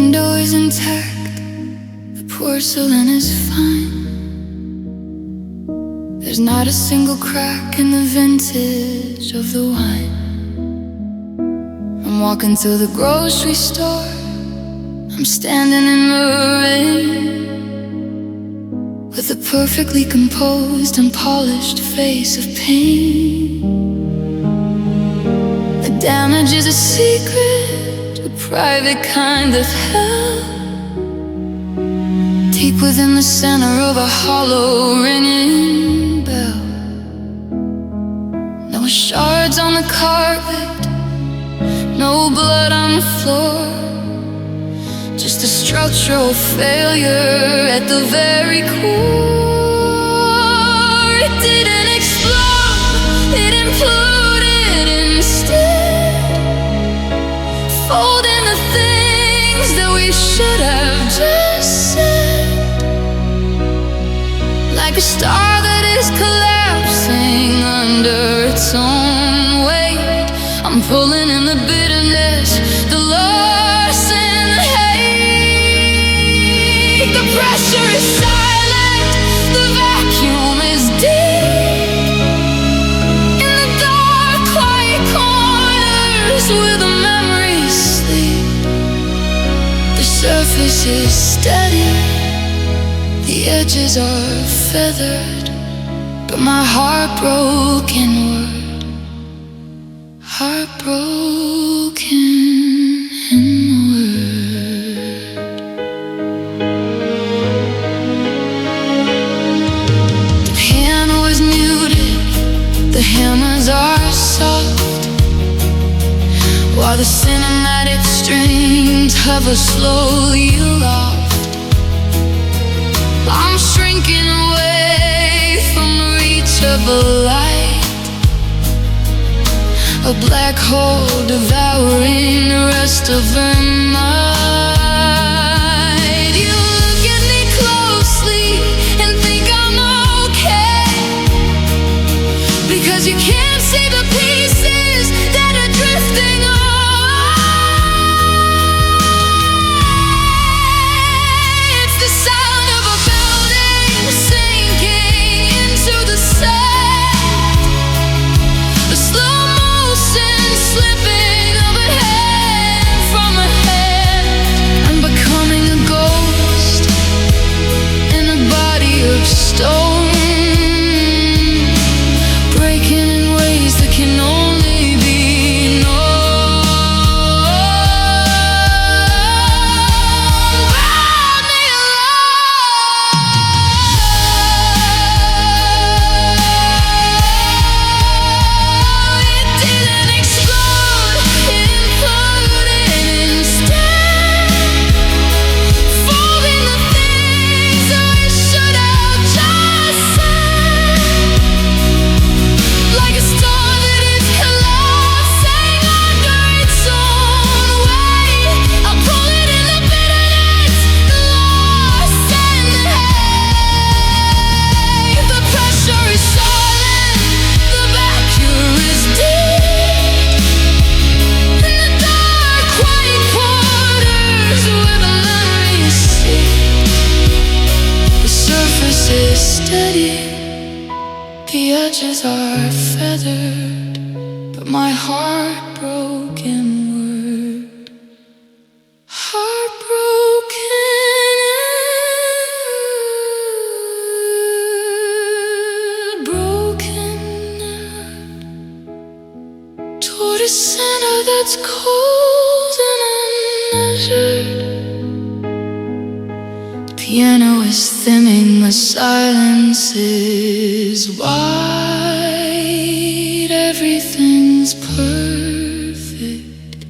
window is intact, the porcelain is fine. There's not a single crack in the vintage of the wine. I'm walking to the grocery store, I'm standing in the rain, with a perfectly composed and polished face of pain. The damage is a secret, a private kind of hell, deep within the center of a hollow ringing bell. No shards on the carpet, no blood on the floor, just a structural failure at the very core. It didn't explode, it imploded instead, folding the things that we should have just said. Like a star that is collapsing under its own weight, I'm pulling in the bitterness, the loss and the hate. The pressure is silent, the vacuum is deep, in the dark, quiet corners where the memories sleep. The surface is steady, the edges are feathered, but my heartbroken word, heartbroken word. The piano is muted, the hammers are soft, while the cinematic strings hover slowly aloft. I'm shrinking away from the reach of a light, a black hole devouring the rest of her night. You look at me closely and think I'm okay, because you can't see the pieces that are drifting away. It's the sound of a building sinking into the sand, the slow motion slipping of a hand from a hand. I'm becoming a ghost in a body of stone, breaking in ways that can only be known. Round me alone. It didn't explode, it imploded instead, folding the things that we should have just said. Like a star that is collapsing under its own weight, I'll pull it in the bitterness, the loss and the hate. The pressure is silent, the vacuum is deep, in the dark, quiet corners where the memories sleep. The surface is steady, the edges are feathered, but my heartbroken word, broken toward a center that's cold and unmeasured. The piano is thinning, the silence is wide, everything's perfect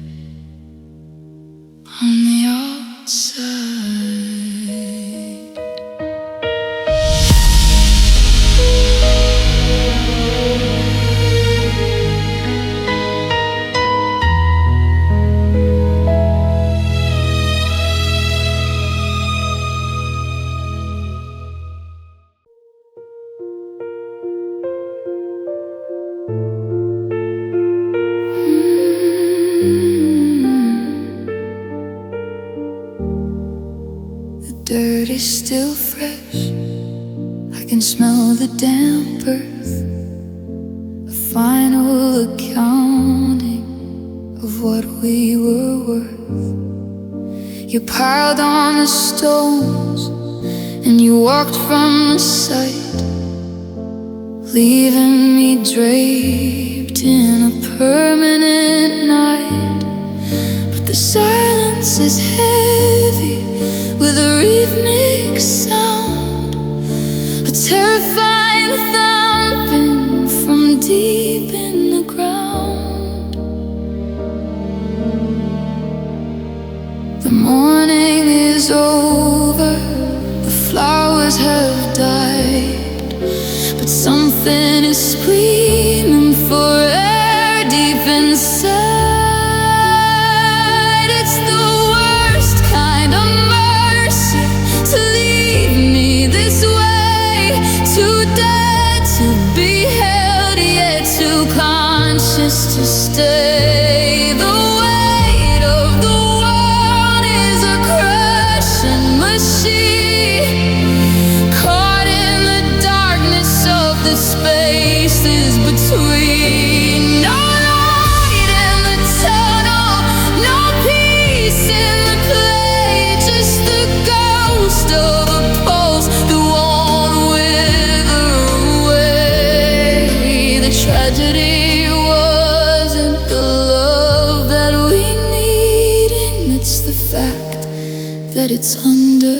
on the outside. dirt is still fresh. I can smell the damp earth, a final accounting of what we were worth. You piled on the stones and you walked from the sight, leaving me draped in a permanent night. But the silence is heavy with a rhythmic sound, a terrifying thumping from deep in the ground. The morning is over, the flowers have died, but something is screaming for air deep inside. It's the worst kind of mercy to leave me this way, too dead to be held, yet too conscious to stay. The weight of the world is a crushing machine, caught in the darkness of the spaces between. No light in the tunnel, no peace in the clay, just the ghost of a pulse that won't wither away. The tragedy wasn't the love that we needed, it's the fact that it's under,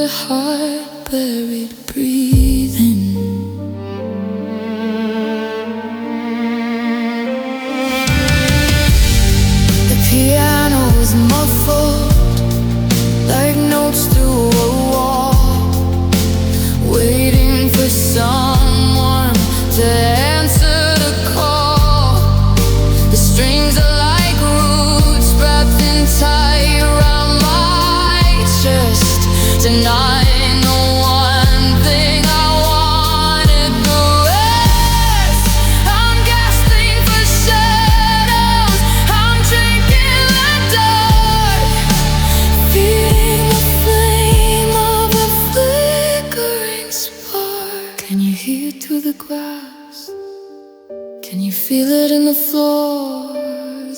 heart buried, breathing. The piano is muffled like notes through a wall, waiting for someone to answer the call. The strings are like roots wrapped in tight around my chest, denying the one thing I wanted, the rest. I'm gasping for shadows, I'm drinking the dark, feeding the flame of a flickering spark. Can you hear it through the glass? Can you feel it in the floor?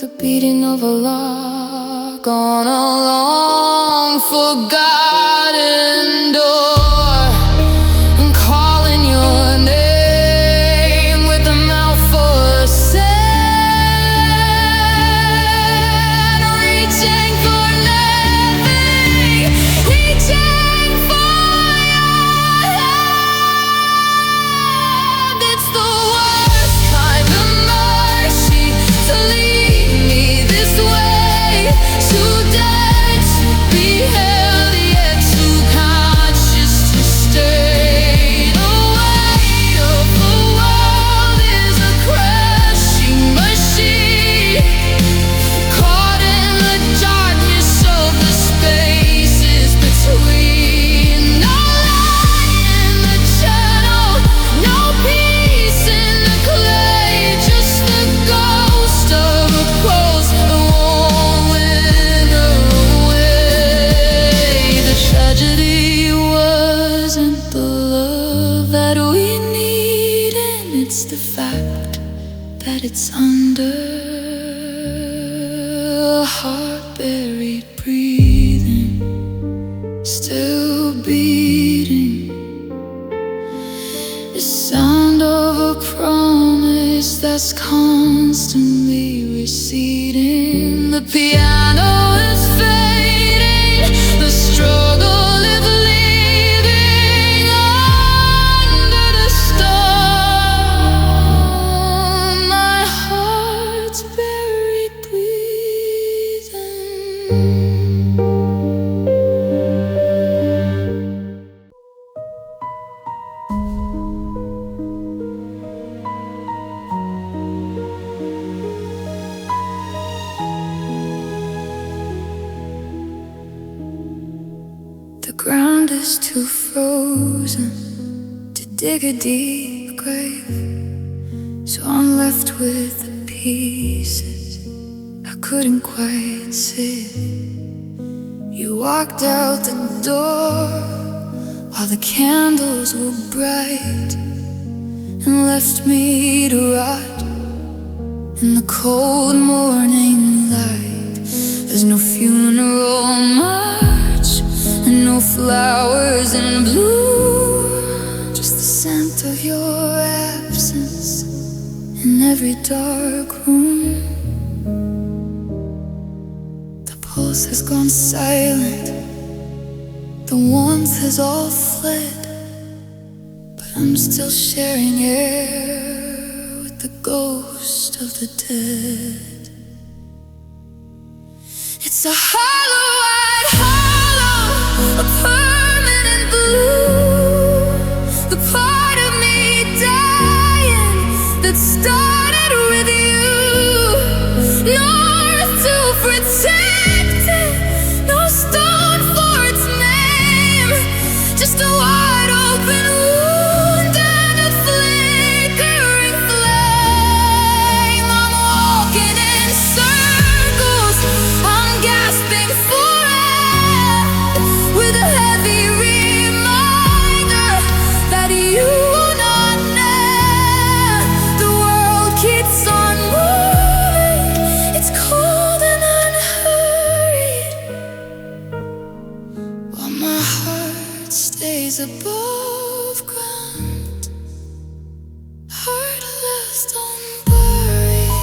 The beating of a lock on a long forgotten door. I'm calling your name with a mouthful of sand, reaching for nothing, reaching for your hand. It's the worst kind of mercy to leave me this way, too dead to be held, yet too conscious to stay. The weight of the world is a crashing machine, caught in the darkness of the spaces between. No light in the channel, no peace in the clay, just the ghost of a pulse that won't wither away. The tragedy wasn't the love that we needed, it's the fact that it's under, heart buried, breathing, still beating. The sound of a promise that's constantly receding. The piano is fading, the struggle is leaving under the storm. My heart's buried, breathing. The ground is too frozen to dig a deep grave, so I'm left with the pieces I couldn't quite sit. You walked out the door while the candles were bright, and left me to rot in the cold morning light. There's no funeral march and no flowers in bloom, just the scent of your absence in every dark room. The pulse has gone silent, the warmth has all fled, but I'm still sharing air with the ghost of the dead. It's a hollow, white hollow, a permanent blue, the part of me dying that started with you. No earth to protect it, no stone for its name, just a wide open wound and a flickering flame. I'm walking in circles, I'm gasping for air, with a heavy reminder that you are not near. The world keeps on moving, it's cold and unhurried, while my heart stays above ground, heart left unburied.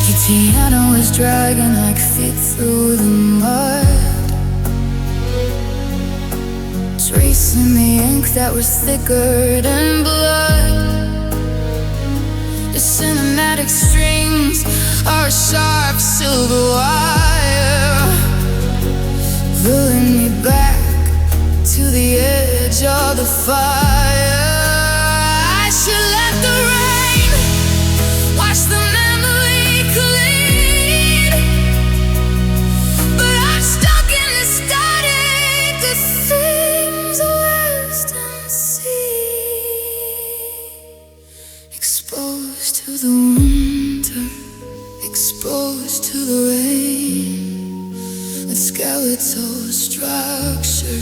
Your piano is dragging like feet through the mud, tracing the ink that was thicker than blood. The cinematic strings are a sharp silver wire, pulling me back to the edge of the fire. I should let the rain wash the memory clean, but I'm stuck in the static that seems a western sea, exposed to the winter, exposed to the rain, a skeletal structure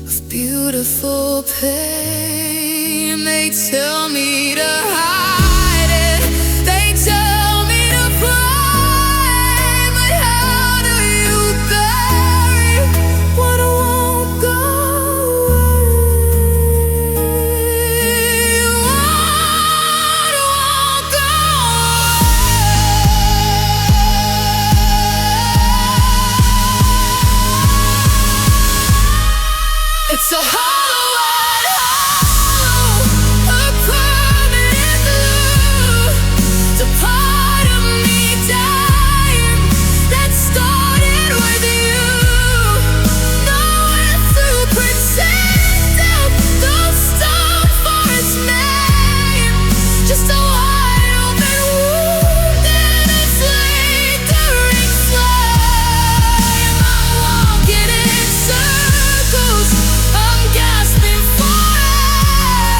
of beautiful pain. They tell me to hide it, they tell me to pray, but how do you bury what won't go away? What won't go away? It's a hollow, white hollow, a permanent blue, the part of me dying that started with you. Nowhere to protect it, no stone for its name, just a wide open wound and a flickering flame. I'm walking in circles, I'm gasping for air,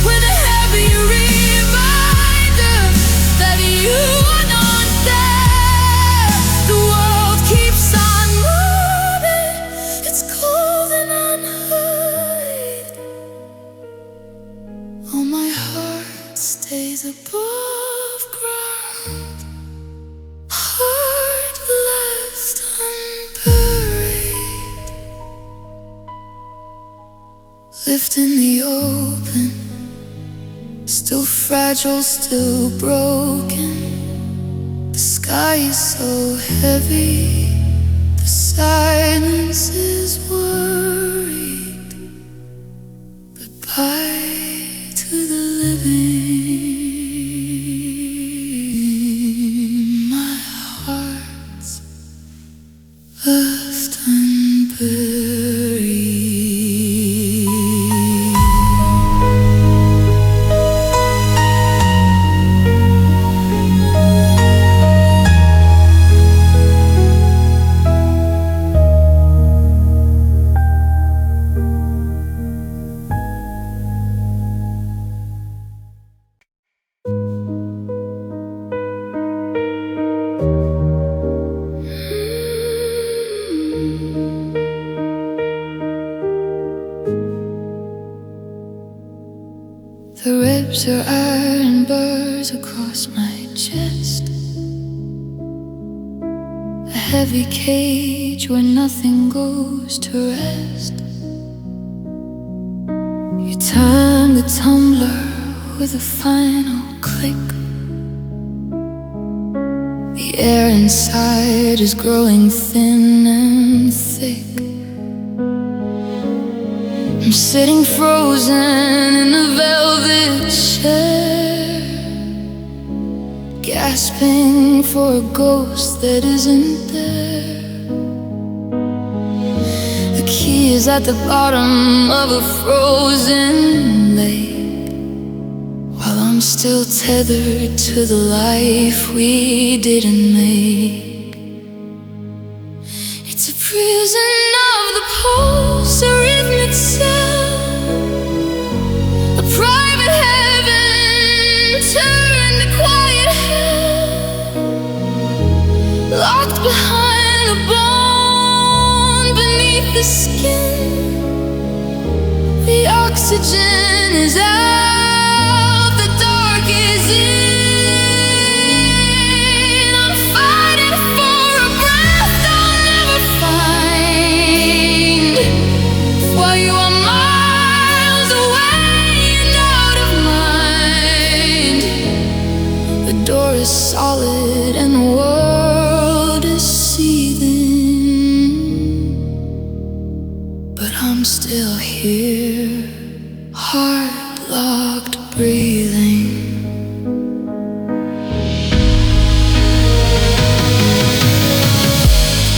with a heavy reminder that you are not there. The world keeps on moving, it's cold and unhurried, oh, my heart stays above ground, heart left unburied. Lived in the open, still fragile, still broken. The sky is so heavy, the silence is worried. Goodbye to the living, my heart's left unburied. winter iron burrs across my chest, a heavy cage where nothing goes to rest. You turn the tumbler with a final click. The air inside is growing thin and thick. I'm sitting frozen in a velvet chair, gasping for a ghost that isn't there. The key is at the bottom of a frozen lake, while I'm still tethered to the life we didn't make. It's a prison of the pulse, a rhythmic sound, a private heaven turned to quiet hell, locked behind the bone beneath the skin. The oxygen is out, the dark is in. I'm fighting for a breath I'll never find, while you are miles away and out of mind. The door is solid and the world is seething, but I'm still here, heart-locked, breathing.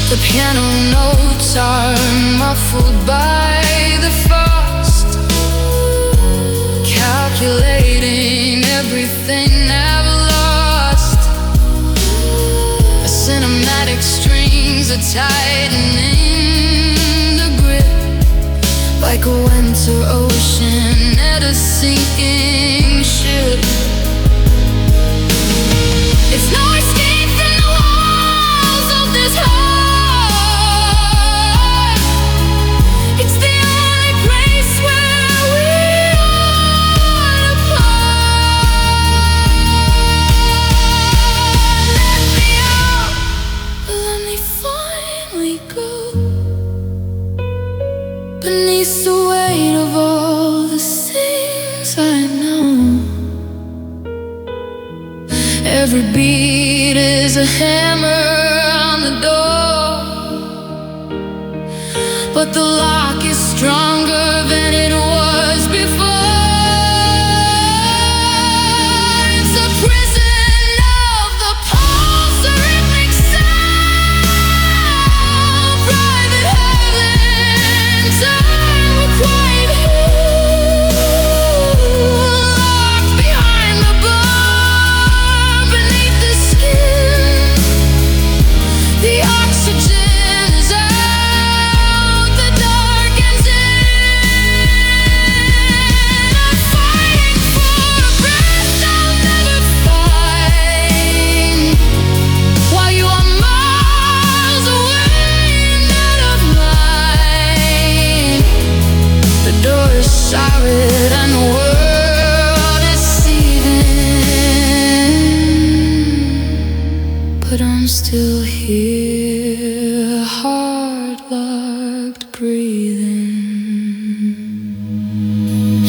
The piano notes are muffled by the frost, calculating everything I've lost. The cinematic strings are tightening the grip, like a winter ocean at a sinking ship. It's no escape from the walls of this heart. It's the only place where we are apart. Let me out, let me finally go, beneath the weight of all the things I know. Every beat is a hammer on the door, but the lock is stronger than it was before. It's a prison of the pulse, a rhythmic sound, private heaven turned to quiet hell, locked behind the bar beneath the skin. The oxygen is out, the dark is in. I'm fighting for a breath I'll never find, while you are miles away and out of mind. The door is solid and the world is seething, but I'm still here, heart-locked, breathing.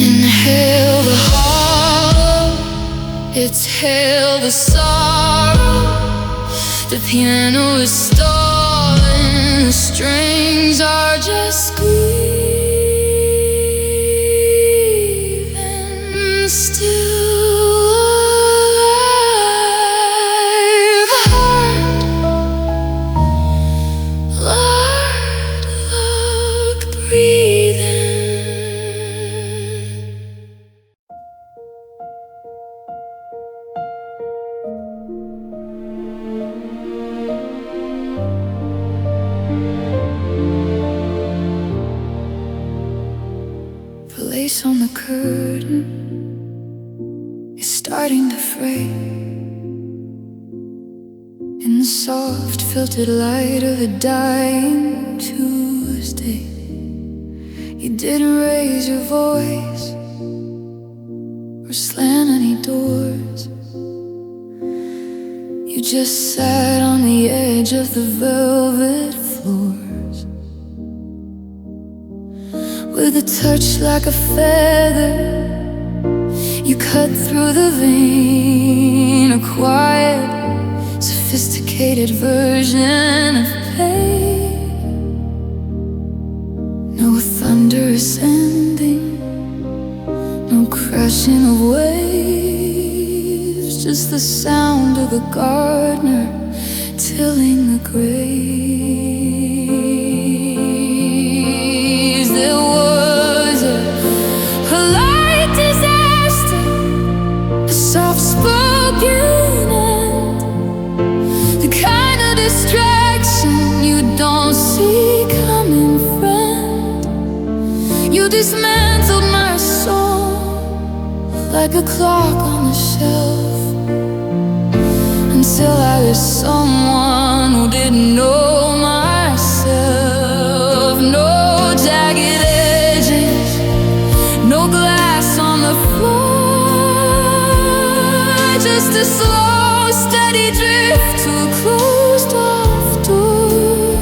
Inhale the hollow, exhale the sorrow. The piano is stalling, the strings are just grieving, still alive. Heart-locked, breathing. The lace on the curtain is starting to fray. In the soft filtered light of a dying Tuesday, you didn't raise your voice or slam any doors. You just sat on the edge of the velvet floors, with a touch like a feather. You cut through the vein, a quiet, sophisticated version of pain. No thunderous ending, no crashing of waves, just the sound of the gardener tilling the graves. There was a polite disaster, a soft-spoken end, the kind of distraction you don't see coming, friend. You dismantled my soul like a clock on the shelf, until I was someone who didn't know myself. No jagged edges, no glass on the floor, just a slow, steady drift to a closed-off door.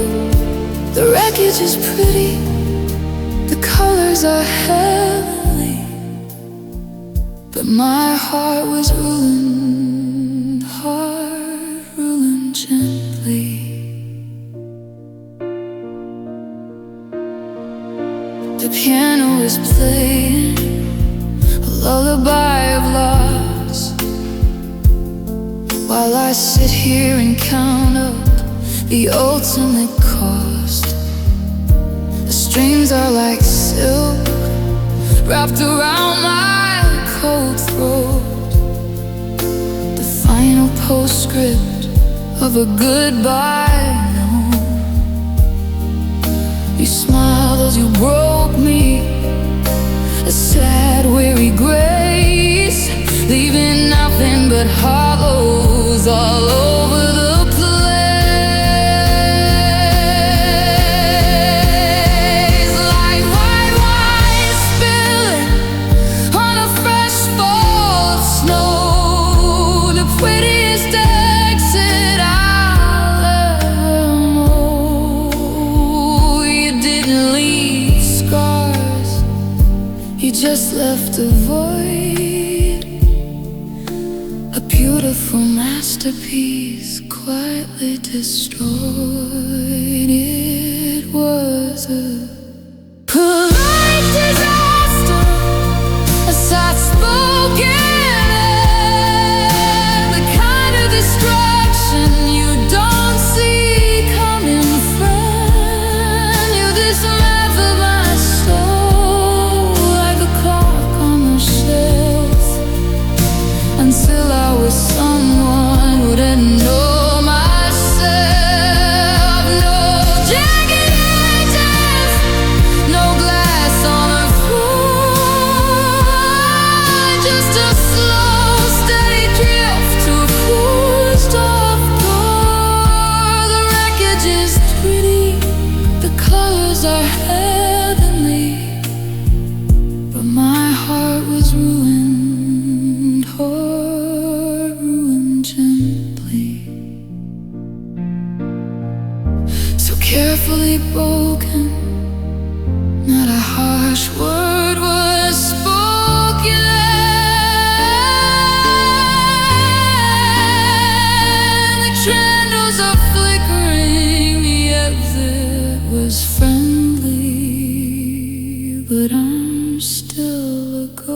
The wreckage is pretty, the colors are heavenly, but my heart was ruined, heart ruined gently. The piano is playing a lullaby of loss, while I sit here and count up the ultimate cost. The strings are like silk wrapped around my cold throat, the final postscript of a goodbye note. You smiled as you broke me, a sad, weary grace, leaving nothing but hollows all over the place. Like white wine spilling on a fresh fall of snow, the prettiest exit I'll ever know. You didn't leave scars, you just left a void, a beautiful masterpiece quietly destroyed. It was a polite disaster, a soft-spoken end, the kind of destruction you don't see coming, friend. You dismantled my soul like a clock on the shelf, until I was someone who didn't know myself. No jagged edges, no glass on the floor, just a slow, steady drift to a closed-off door. The wreckage is pretty, the colors are heavenly, but my heart was ruined, heart ruined gently. So carefully broken, not a harsh word was spoken. The candles are flickering, the exit was friendly, but I'm still a ghost,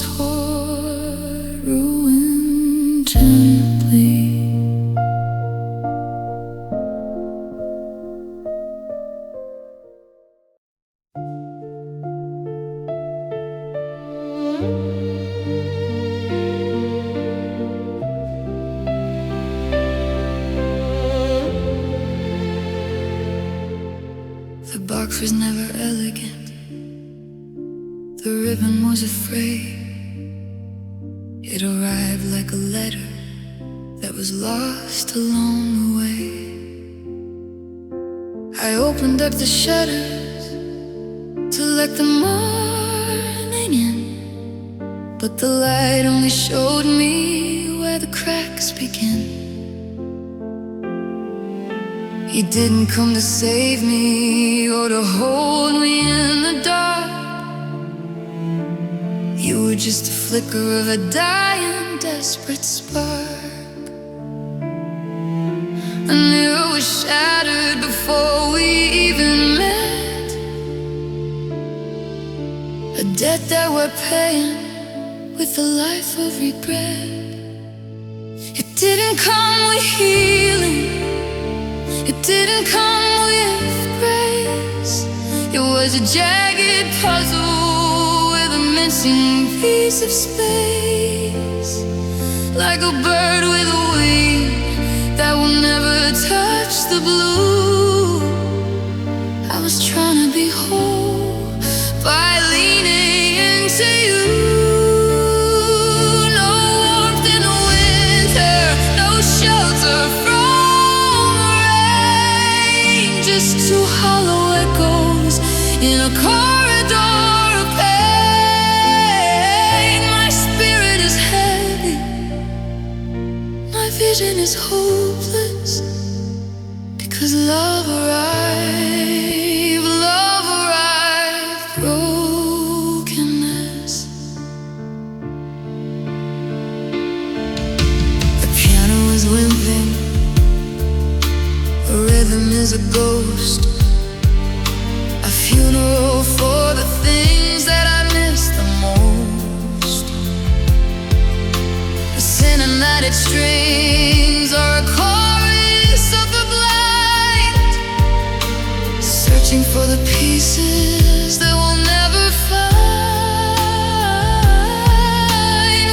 heart ruined gently. The box was never elegant, the ribbon was afraid. It arrived like a letter that was lost along the way. I opened up the shutters, like the morning in, but the light only showed me where the cracks begin. You didn't come to save me or to hold me in the dark. You were just a flicker of a dying, desperate spark. A mirror was shattered before we even met, a debt that we're paying with a life of regret. It didn't come with healing, it didn't come with grace. It was a jagged puzzle with a missing piece of space, like a bird with a wing that will never touch the blue. I was trying to be whole by leaning into you. No warmth in the winter, no shelter from the rain, just two hollow echoes in a corridor of pain. My spirit is heavy, my vision is hopeless, because love arrived, brokenness. The piano is limping, the rhythm is a ghost, a funeral for the things that I miss the most. The cinematic strings are a chorus of the blind, searching for the pieces that we'll never find.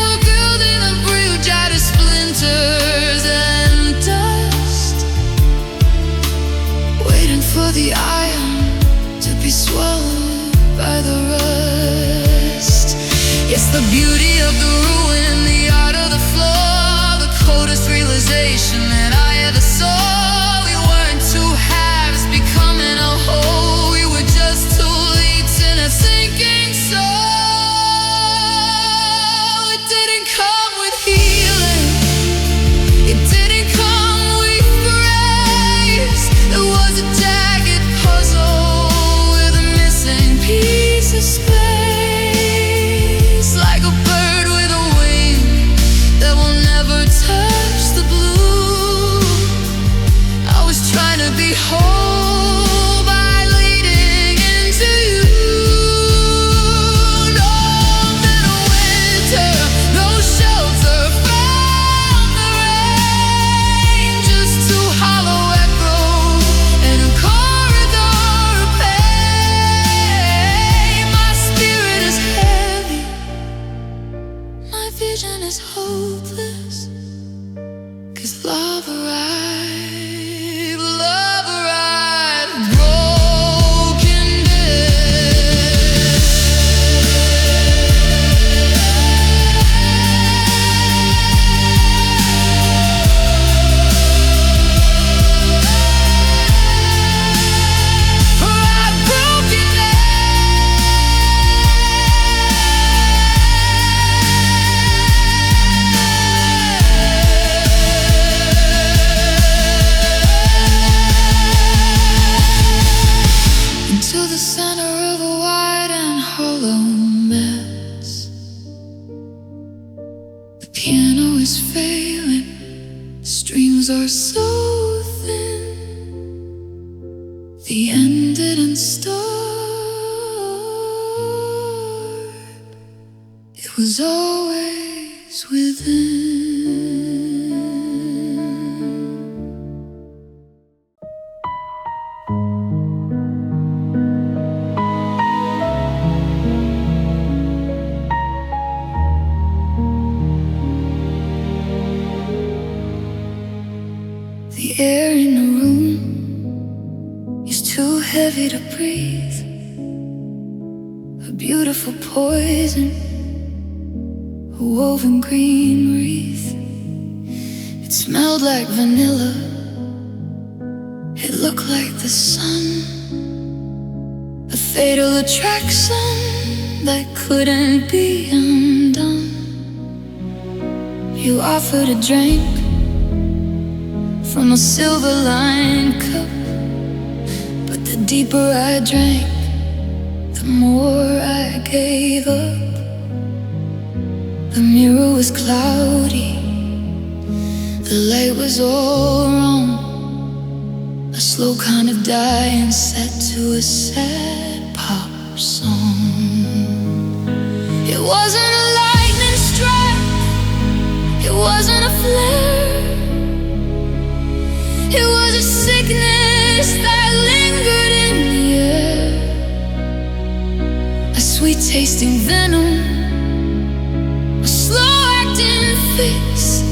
We're grilled in a bridge out of splinters and dust, waiting for the iron to be swallowed by the rust. It's the beauty of the ruin, the art of the flaw, the coldest realization that I ever saw. We weren't two halves becoming a whole, we were just two leads in a sinking soul. It didn't come with healing, it didn't come with grace. It was a jagged puzzle with a missing piece of space, like a bird with a wing that will never touch the blue. I was trying to be whole by leading into you. No warmth in the winter, no shelter from the rain, just two hollow echoes in a corridor of pain. My spirit is heavy, my vision is hopeless, 'cause love arrived, to the center of a wide and hollow mess. The piano is failing, the strings are so thin. The end didn't start, it was always within. The air in the room is too heavy to breathe, a beautiful poison, a woven green wreath. It smelled like vanilla, it looked like the sun, a fatal attraction that couldn't be undone. You offered a drink from a silver-lined cup, but the deeper I drank, the more I gave up. The mirror was cloudy, the light was all wrong. A slow kind of dying set to a sad pop song. It wasn't a lightning strike, it wasn't a flare. It was a sickness that lingered in the air, a sweet-tasting venom, a slow-acting fix,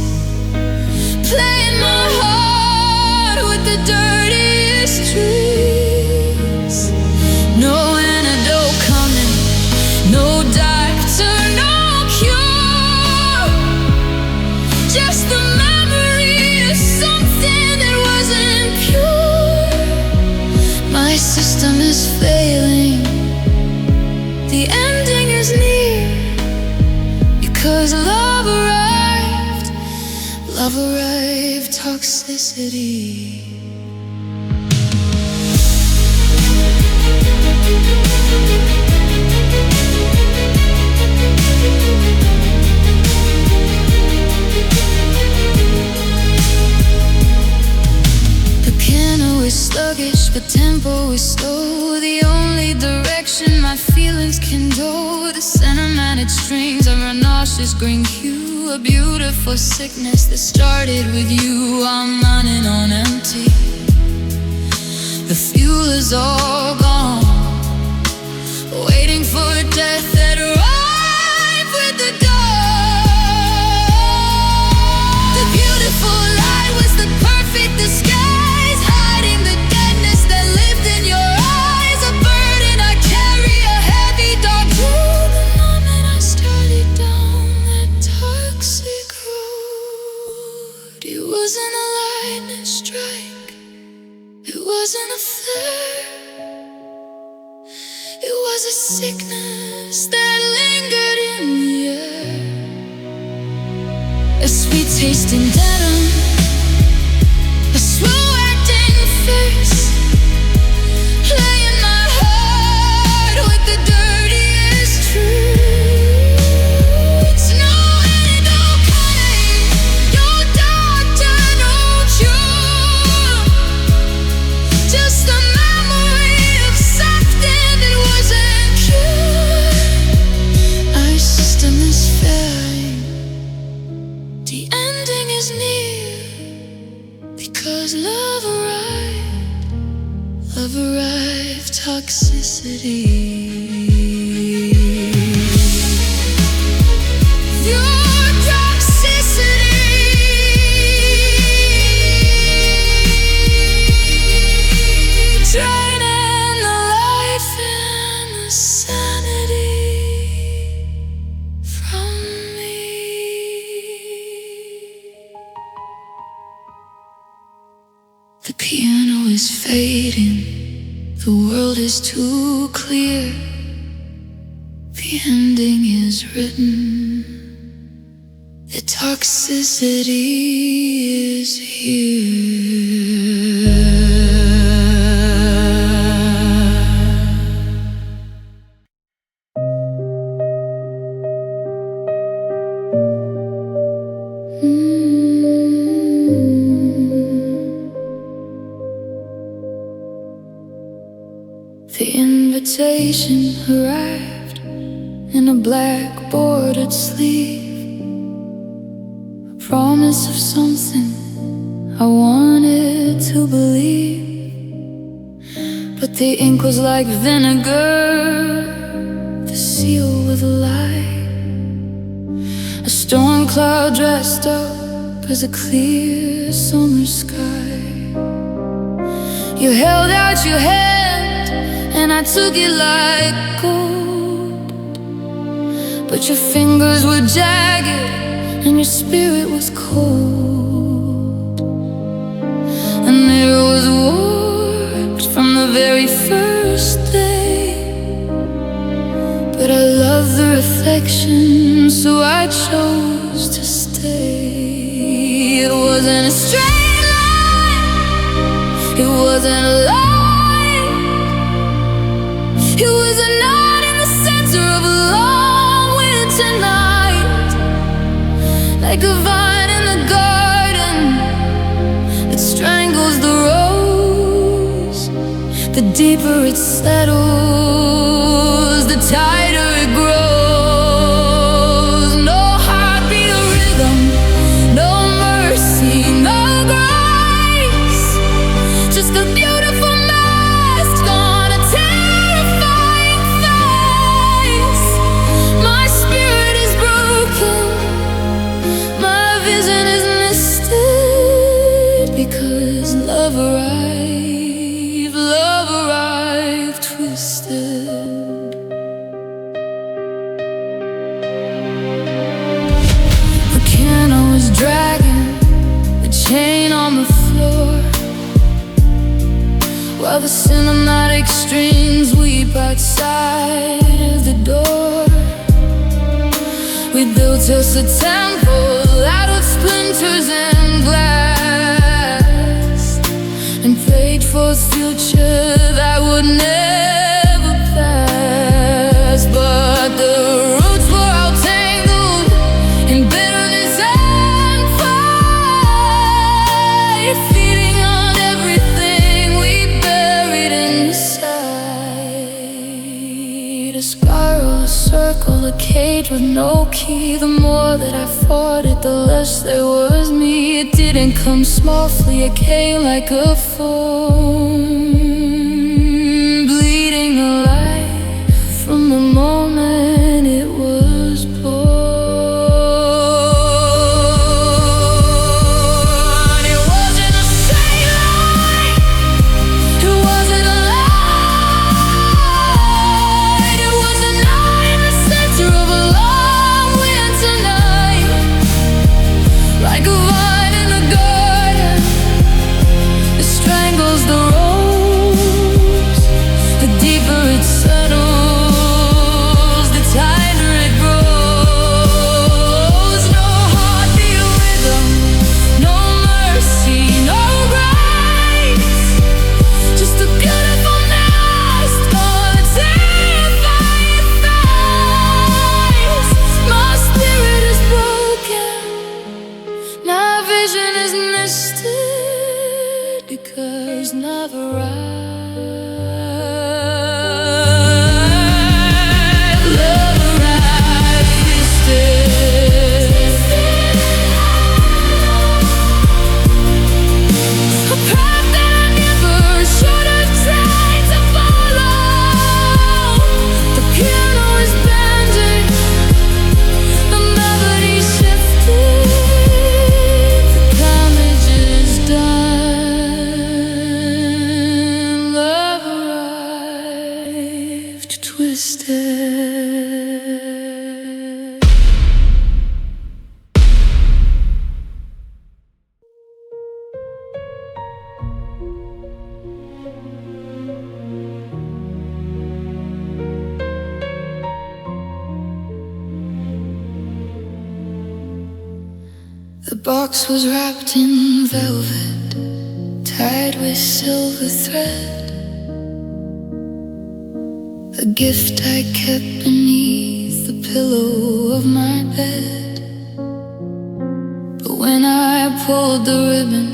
playing my heart with the dirtiest tricks. No antidote coming, no doctor, no cure, just the memory of something that wasn't pure. My system is failing, the ending is near, because love arrived, toxicity. The piano is sluggish, the tempo is slow. The only direction my feelings can go. The cinematic strings are a nauseous green hue, a beautiful sickness that started with you. I'm running on empty, the fuel is all gone, waiting for death that arrived with the dawn. The beautiful light was the perfect disguise, hiding the deadness that lived in your eyes. A burden I carry, a heavy dark room. The moment I started down that toxic road, it wasn't a lightning strike, it wasn't a flare. It was a sickness that lingered in the air, a sweet-tasting denim, a slow-acting fix, playing my heart with the dirtiest tricks. No antidote coming, no doctor, no cure, just the memory of something that wasn't pure. Our system is failing, the ending is near, because love arrived, toxicity. Your toxicity. Draining the life and the sanity from me. The piano is fading, the world is too clear, the ending is written, the toxicity is here. The invitation arrived in a black bordered sleeve, a promise of something I wanted to believe. But the ink was like vinegar, the seal with a lie, a storm cloud dressed up as a clear summer sky. You held out your hand and I took it like gold, but your fingers were jagged and your spirit was cold. And there was warmth from the very first day. But I love the reflection, so I chose to stay. It wasn't a straight line, it wasn't a lie. It was a night in the center of a long winter night, like a vine in the garden that strangles the rose. The deeper it settles, the tighter it grows. No heartbeat or rhythm, no mercy, no grace. Just a beautiful mask on a terrifying face. My spirit is broken, my vision is misted, because love arrived twisted. The piano is dragging the chain on the floor, while the cinematic strings weep outside the door. We built us a temple out of splinters and glass, and prayed for a future that would never pass. But the roots were all tangled in bitterness and pride, feeding on everything we buried inside. A spiral, a circle, a cage with no key. The more that I fought it, the less there was me. It didn't come softly, it came like a foam, bleeding alive from the moment it was born. It wasn't a straight line, it wasn't a lie. It was a night in the center of a long winter night, like a vine in the garden that strangles the rose. The deeper it settles, the tighter it grows. No heartbeat or rhythm, no mercy, no grace. Just a beautiful mask on a terrifying face. My spirit is broken, my vision is misted, because never love arrived twisted. A path that I never should have tried to follow. The piano is bending, the melody shifted, the damage is done. Love arrived twisted. The box was wrapped in velvet, tied with silver thread, a gift I kept beneath the pillow of my bed. But when I pulled the ribbon,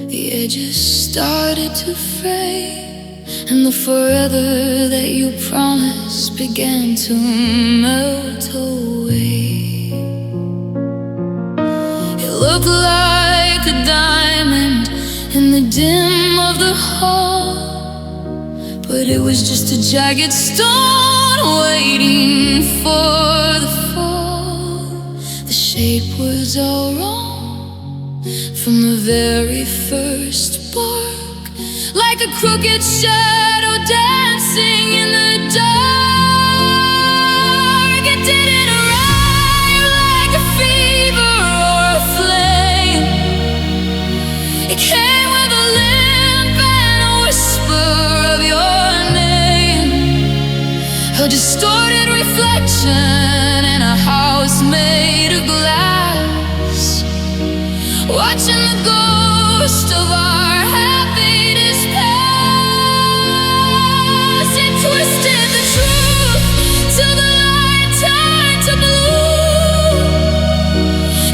the edges started to fray, and the forever that you promised began to melt away. It looked like a diamond in the dim of the hall, but it was just a jagged stone waiting for the fall. The shape was all wrong from the very first spark, like a crooked shadow dancing in the dark. It didn't arrive like a fever or a flame. It came with a limp and a whisper of your name, a distorted reflection house made of glass, watching the ghost of our happiness pass. It twisted the truth till the light turned to blue,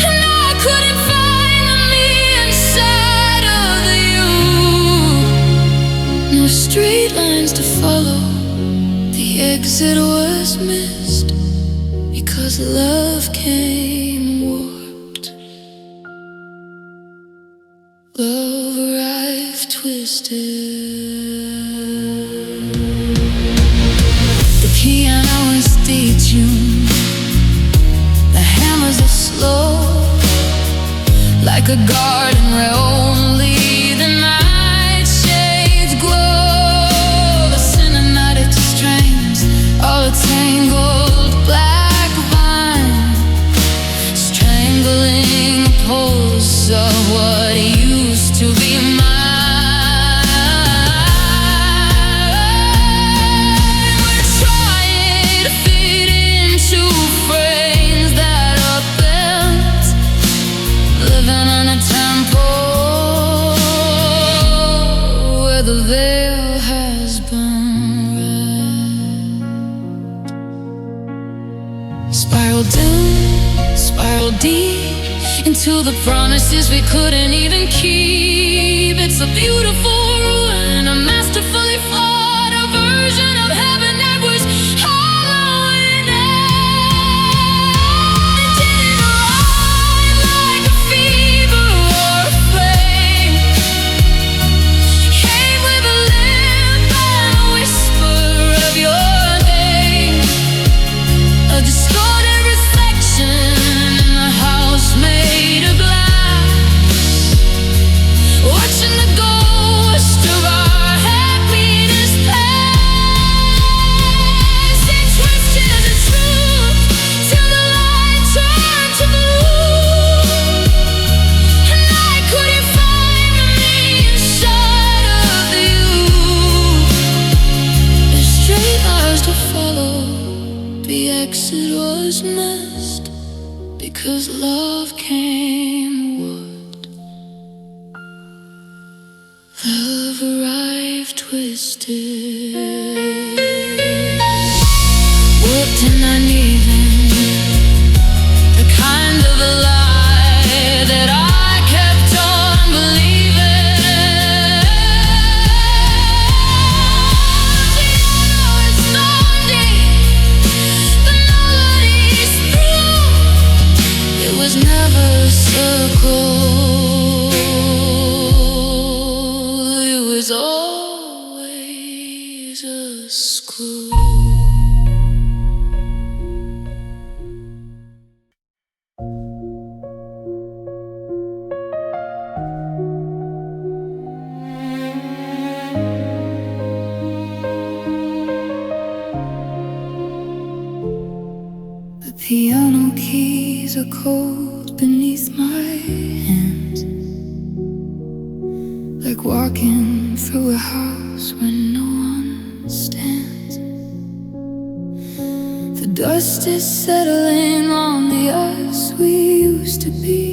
and I couldn't find the me inside of the you. No straight lines to follow, the exit was missed because love came warped. Love arrived twisted. The piano is detuned, the hammers are slow, like a garden where only the nightshades glow. The cinematic strings, all the tangled black vine, strangling the pulse of what used to be mine. We're trying to fit into frames that are bent, living in a temple where the veil has been rent. Spiral down, spiral deep, into the promises we couldn't even keep. It's a beautiful ruin, a masterfully flawed, a version of heaven that was hollow in end. It didn't arrive like a fever or a flame, came with a limp and a whisper of your name, a distorted reflection in the house made of glass, watching the ghost of our happiness pass. It twisted the truth till the light turned to blue, and I couldn't find the me inside of you. The straight lines to follow, the exit was missed because love came warped. Love arrived twisted, warped and uneven, the kind of a lie that I kept on believing. Piano is thorny, the melody's through. It was never a circle, it was always a screw. The piano keys are cold beneath my hands, like walking through a house where no one stands. The dust is settling on the us we used to be,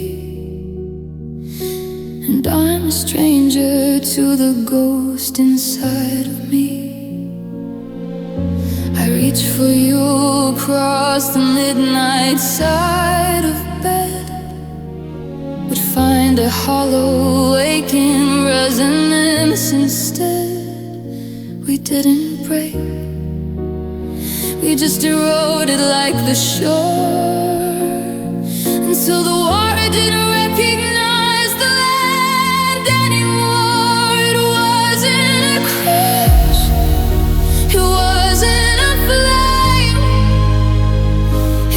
and I'm a stranger to the ghost inside of me. I reach for you across the midnight side of bed, but find a hollow aching resonance instead. We didn't break, we just eroded like the shore, until the water didn't recognize the land anymore. It wasn't a crash, it wasn't a flame,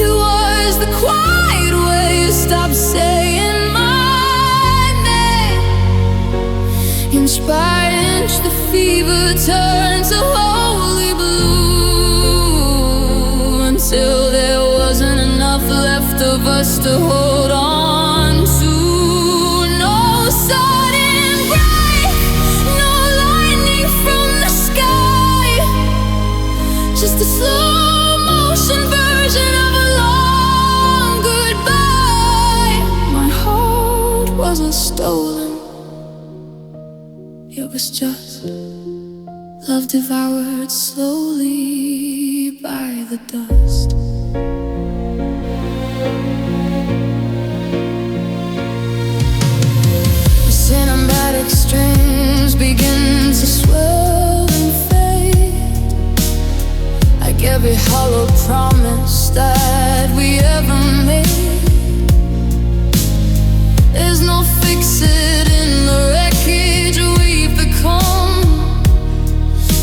it was the quiet way you stopped saying my name. Inch by inch the fever turned to holy blue, until there wasn't enough left of us to hold on to. No sudden break, no lightning from the sky, just a slow motion version of a long was stolen. It was just love devoured slowly by the dust. The cinematic strings begin to swell and fade, like every hollow promise that we ever made. There's no fix-it in the wreckage we've become,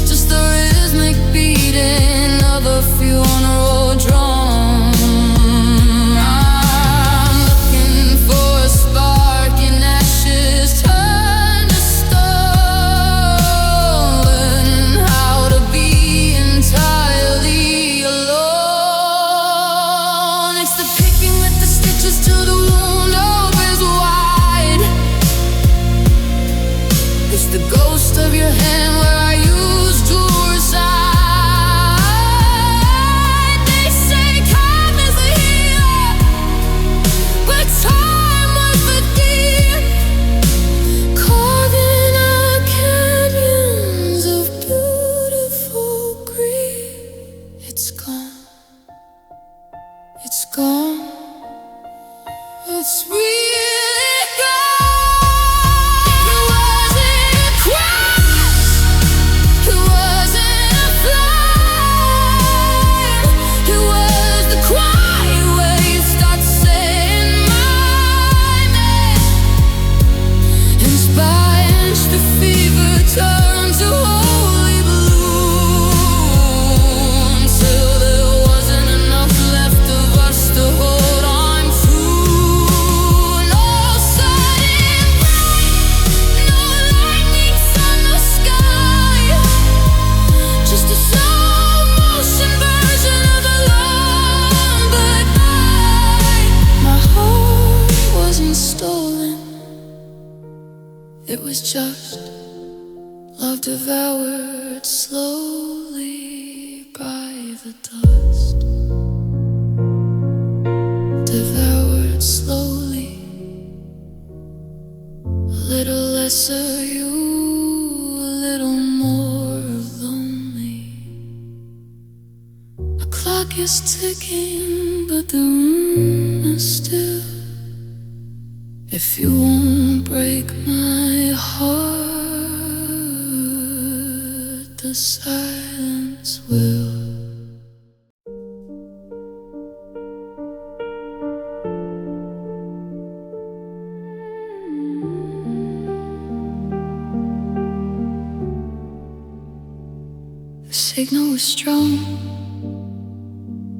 just the rhythmic beating of a funeral drum. I'm looking for a spark in ashes turned to stone, learning how to be entirely alone. It's the picking at the stitches till the wound opens wide. It's the ghost of your hand where I used to reside. They say time is the healer, but time was the deed, carving out canyons of beautiful grief. It's gone, it's gone, it's really gone. It wasn't a crash, it wasn't a flame, it was the cry where you start saying my name. Inch by inch the fever turned to holy bloom, till there wasn't enough left of us to hold on to. No sudden break, no lightning from the sky, just a slow motion version of a long goodbye. My heart wasn't stolen, it was just love devoured slowly by the dust. Devoured slowly, a little lesser you, a little more lonely. A clock is ticking, but the room is still. If you won't break my heart, the silence will. The signal was strong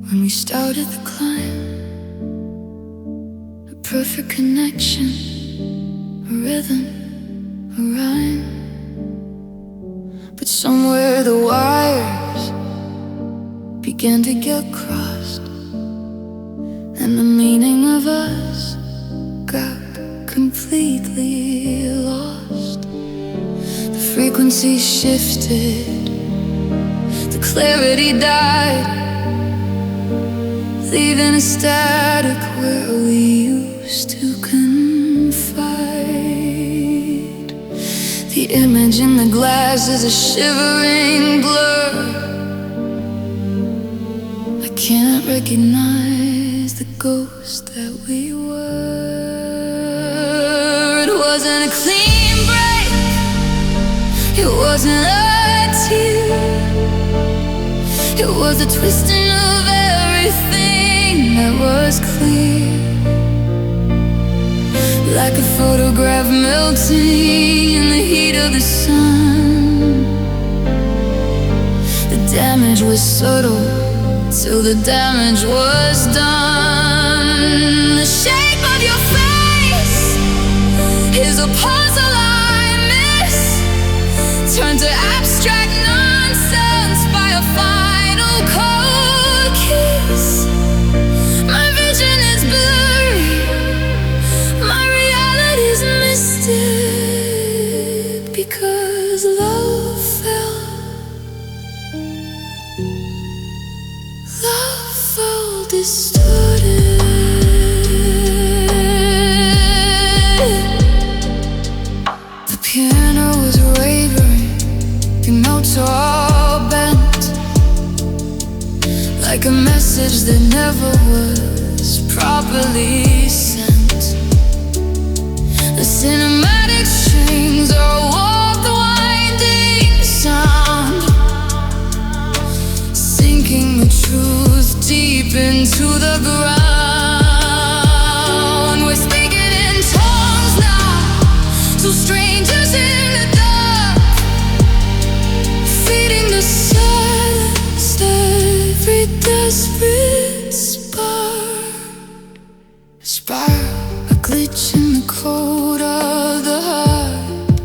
when we started the climb. A perfect connection, a rhythm, a rhyme. But somewhere the wires began to get crossed, and the meaning of us got completely lost. The frequency shifted, the clarity died, leaving a static where we used to confide. The image in the glass is a shivering blur. I can't recognize the ghost that we were. It wasn't a clean break, it wasn't a tear, it was a twisting of everything that was clear, like a photograph melting in the heat of the sun. The damage was subtle till the damage was done. The shape of your face is a puzzle I miss, turned to abstract nonsense by a final cold kiss. My vision is blurry, my reality's mystic, because love fell distorted. Spiral, a glitch in the code of the heart,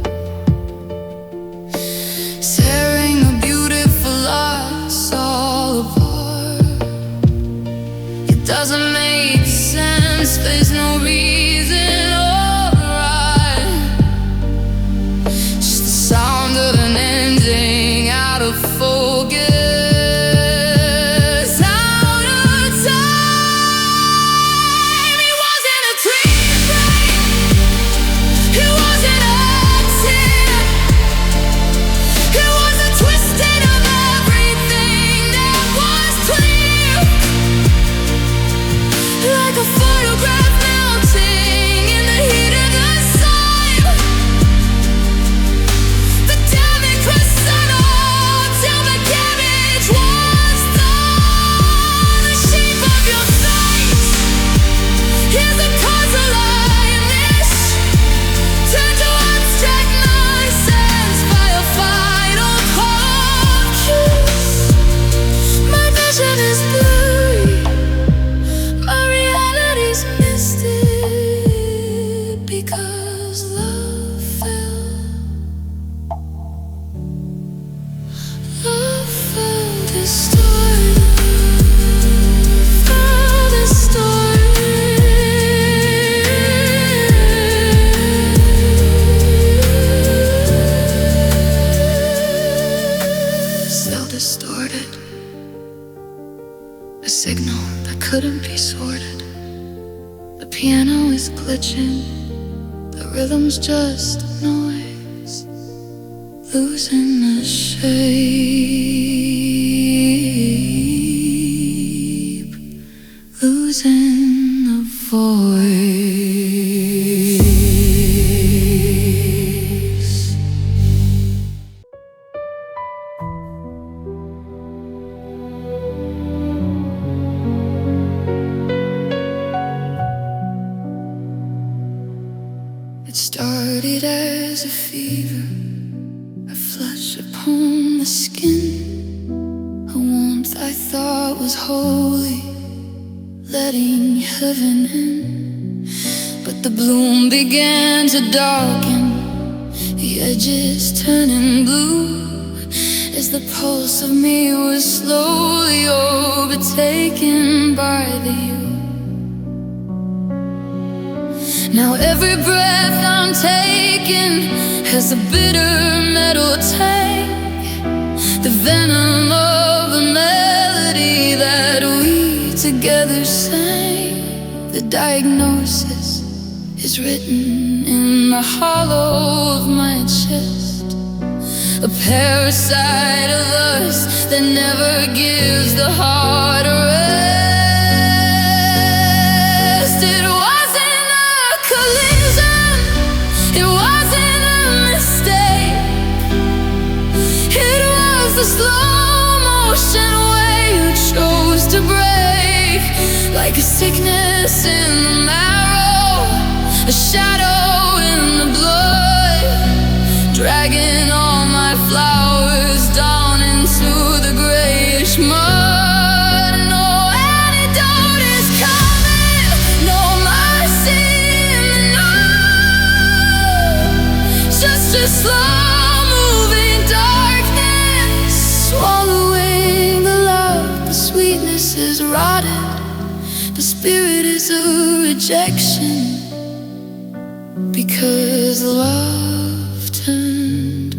tearing a beautiful loss all apart. It doesn't make sense, there's no reason or rhyme, just the sound of an ending out of focus. Distorted, a signal that couldn't be sorted. The piano is glitching, the rhythm's just noise, losing the shape, losing the voice. It started as a fever, a flush upon the skin, a warmth I thought was holy, letting heaven in. But the bloom began to darken, the edges turning blue, as the pulse of me was slowly overtaken by the you. Now every breath I'm taking has a bitter metal tang, the venom of a melody that we together sang. The diagnosis is written in the hollow of my chest, a parasite of us that never gives the heart a rest. It wasn't a collision, it wasn't a mistake, it was the slow motion way you chose to break, like a sickness in the marrow, a shadow in the blood, dragging all my flowers down into the grayish mud. No antidote is coming, no mercy in the night, just a slow-moving darkness, swallowing the love. The sweetness is rotted, the spirit is a rejection, because love turned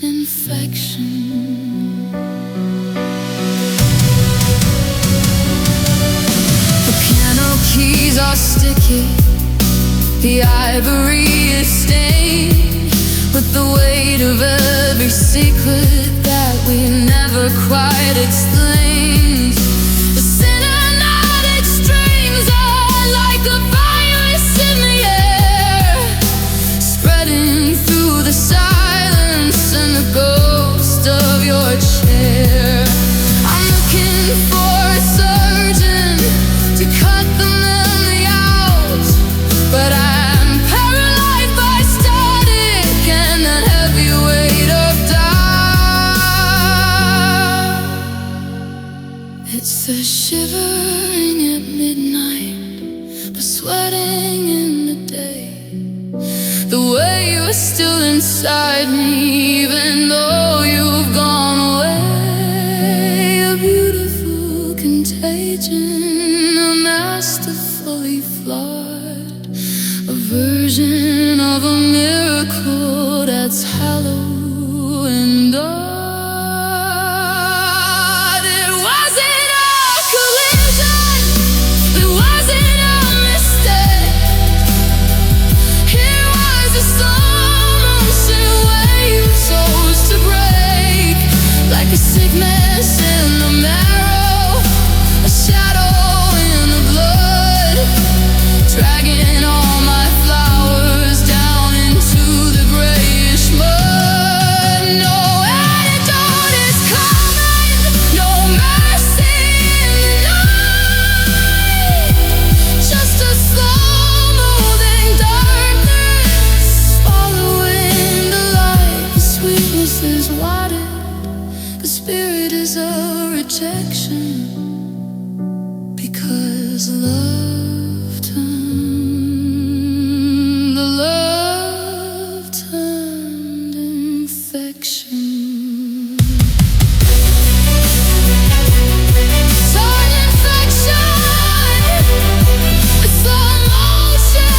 infection. The piano keys are sticky, the ivory is stained with the weight of every secret that we never quite explained. The cinematic streams are like a virus in the air, spreading through the silence and the ghost of your chair. I'm looking for a surgeon to cut the memory out, but I'm paralyzed by static and that heavy weight of doubt. It's the shivering at midnight, the sweating in the day, the way you're still inside me even though you've gone away. A beautiful contagion, a masterfully flawed, a version of a miracle that's hollow and odd. A sickness in the marrow, a shadow in the blood, dragging all my flowers down into the grayish mud. No antidote is coming, no mercy in the night, just a slow-moving darkness, following the light. The sweetness is water, the spirit is a rejection, because the love turned infection. Turned infection, a slow motion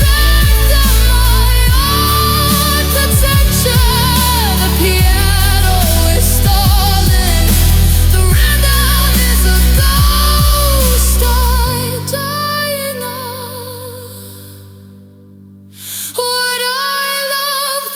wrecked of my own protection. The piano is stalling, the rhythm is a ghost I'm dying of. What I love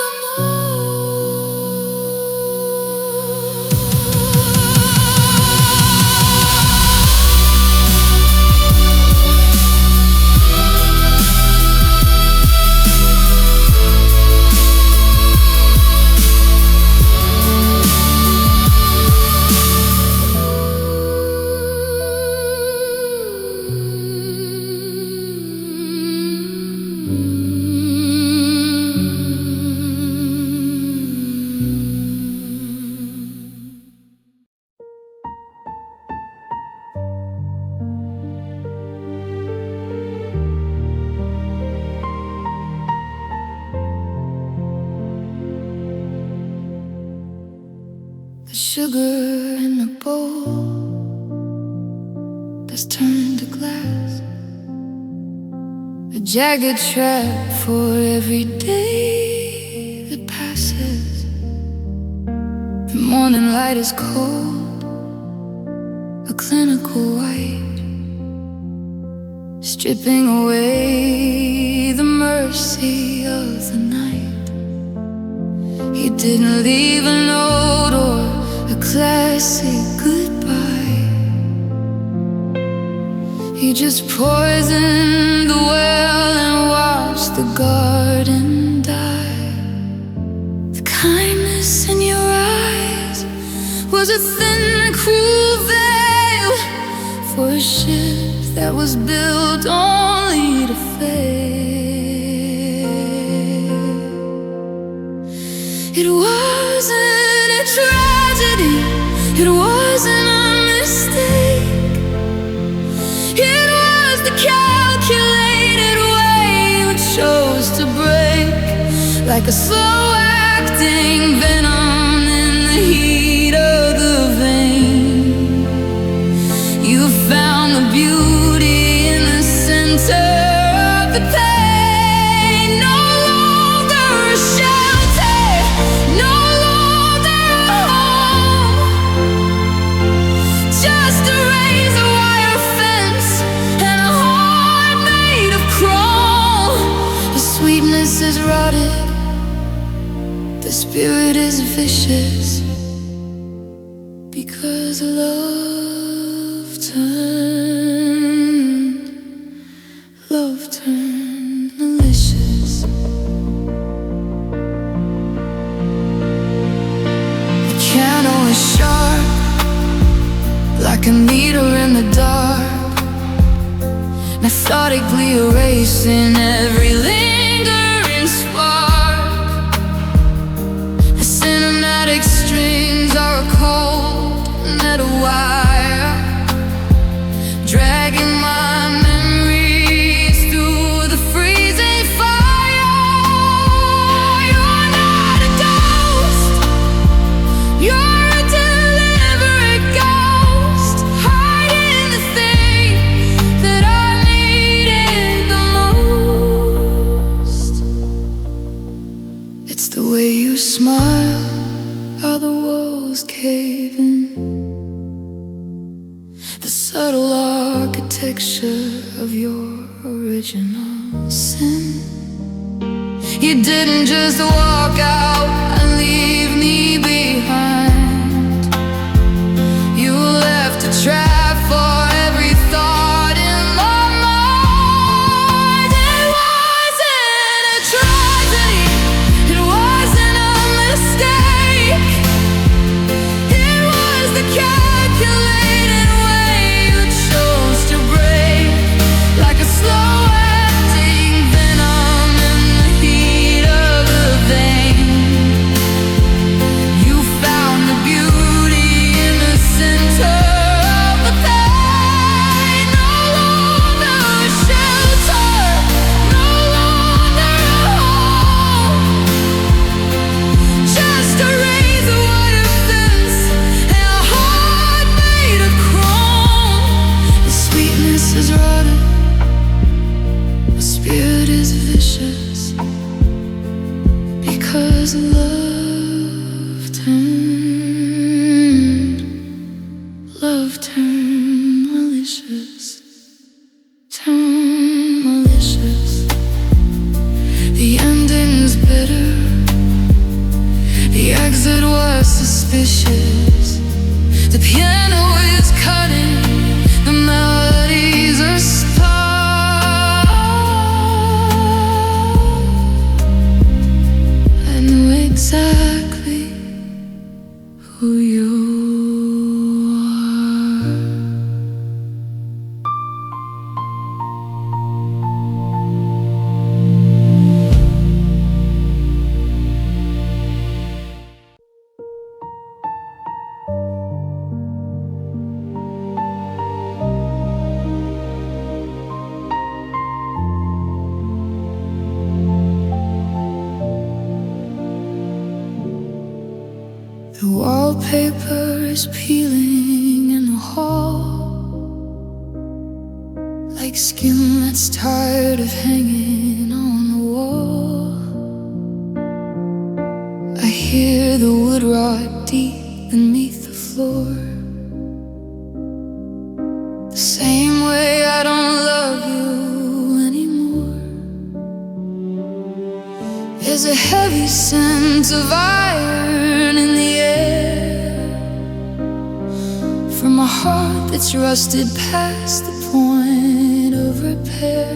the sugar in the bowl that's turned to glass, a jagged trap for every day that passes. The morning light is cold, a clinical white, stripping away the mercy of the night. He didn't leave a note or a classic goodbye. He just poisoned the well and watched the garden die. The kindness in your eyes was a thin, cruel veil for a ship that was built only to fail. It wasn't a tragedy, it wasn't a mistake, it was the calculated way you chose to break, like a slow-acting venom in the heat of the vein. You found the beauty in the center of the pain. No longer a shelter, no longer a home, just a razor wire fence and a heart made of chrome. The sweetness is rotted, the spirit is vicious, because love turned malicious. The piano is sharp, like a needle in the dark, methodically erasing every lingering spark. The cinematic strings are a cold metal wire, subtle architecture of your original sin. You didn't just walk out and leave me behind. You left a trap for every thought in my mind. It wasn't a tragedy, it wasn't a mistake. It was the calculated way you chose to break, like a slow acting venom in the heat of the vein. You found the beauty in the center of the pain. No longer a shelter, no longer a home, just a razor wire fence and a heart made of chrome. The sweetness is rotten, the spirit is vicious, because love turned malicious, turned malicious. The ending's bitter, the exit was suspicious. The piano is cutting, the melodies are sparse. I knew exactly who you are. The wallpaper is peeling in the hall, like skin that's tired of hanging on the wall. I hear the wood rot deep beneath the floor. The same way I don't love you anymore. There's a heavy sense of iron in the air, from a heart that's rusted past the point of repair.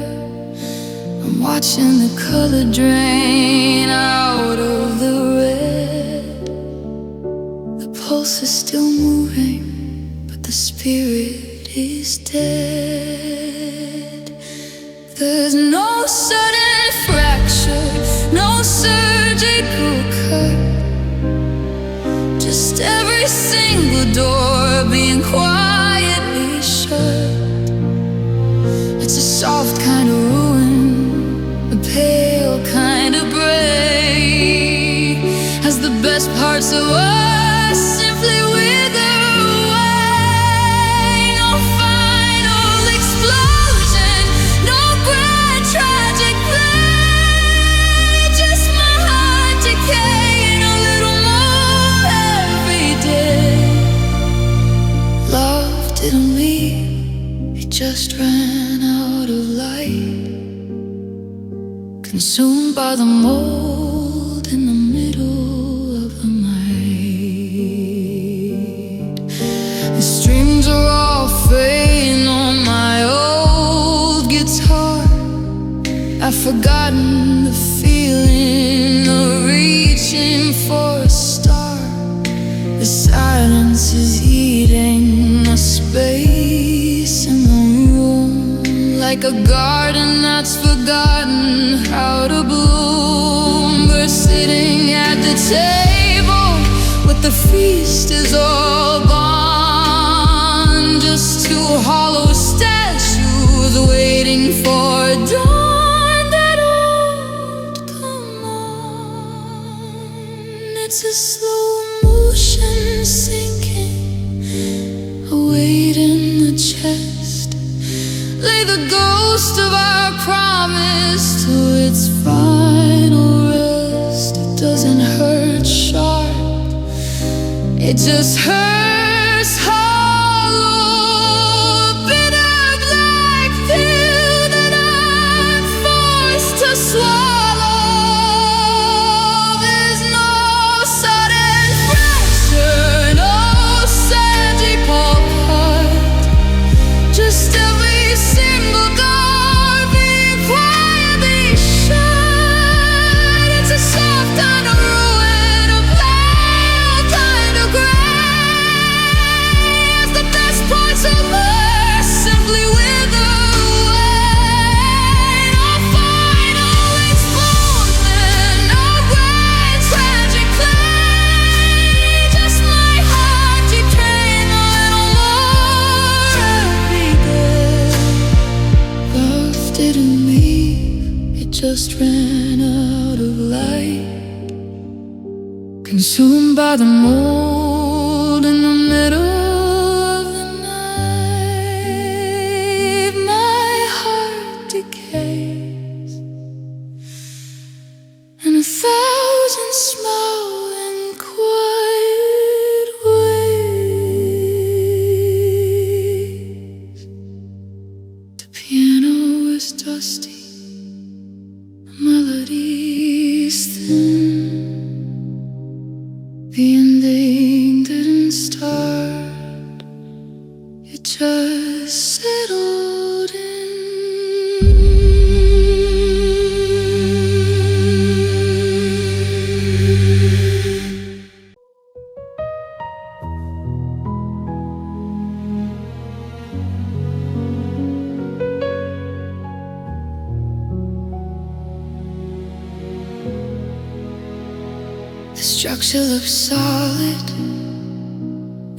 I'm watching the color drain out of the red. The pulse is still moving, but the spirit is dead. There's no sudden fracture, no surgical cut, just every single door being quietly shut. It's a soft kind of ruin, a pale kind of break, as the best parts of us simply wither away. No final explosion, no grand tragic play, just my heart decaying a little more every day. Love didn't leave, it just ran out of light, consumed by the mold in the middle of the night. The strings are all fraying on my old guitar. I've forgotten the feeling of reaching for a star. The silence is eating the space in the room, like a garden that's forgotten how to bloom. We're sitting at the table, but the feast is all gone. Just two hollow statues waiting for dawn that won't come on. It's a slow motion sinking, a weight in the chest. Lay the ghost of our promise to its final rest. It doesn't hurt sharp, it just hurts hollow. just ran out of light, consumed by the mold in the middle of the night. My heart decays in 1,000 small and quiet ways. The piano is dusty, the melody's thin. The ending didn't start, it just settled in. The structure looked solid,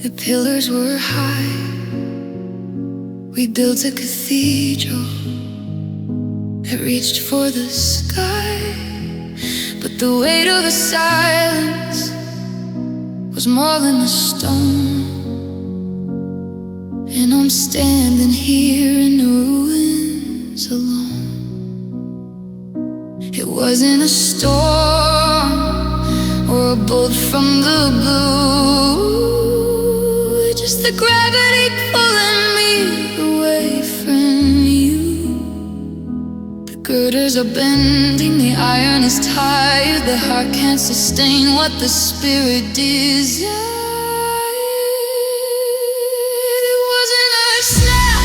the pillars were high. We built a cathedral that reached for the sky, but the weight of the silence was more than the stone. And I'm standing here in the ruins alone. It wasn't a storm or a bolt from the blue, just the gravity pulling me away from you. The girders are bending, the iron is tired, the heart can't sustain what the spirit desired. It wasn't a snap,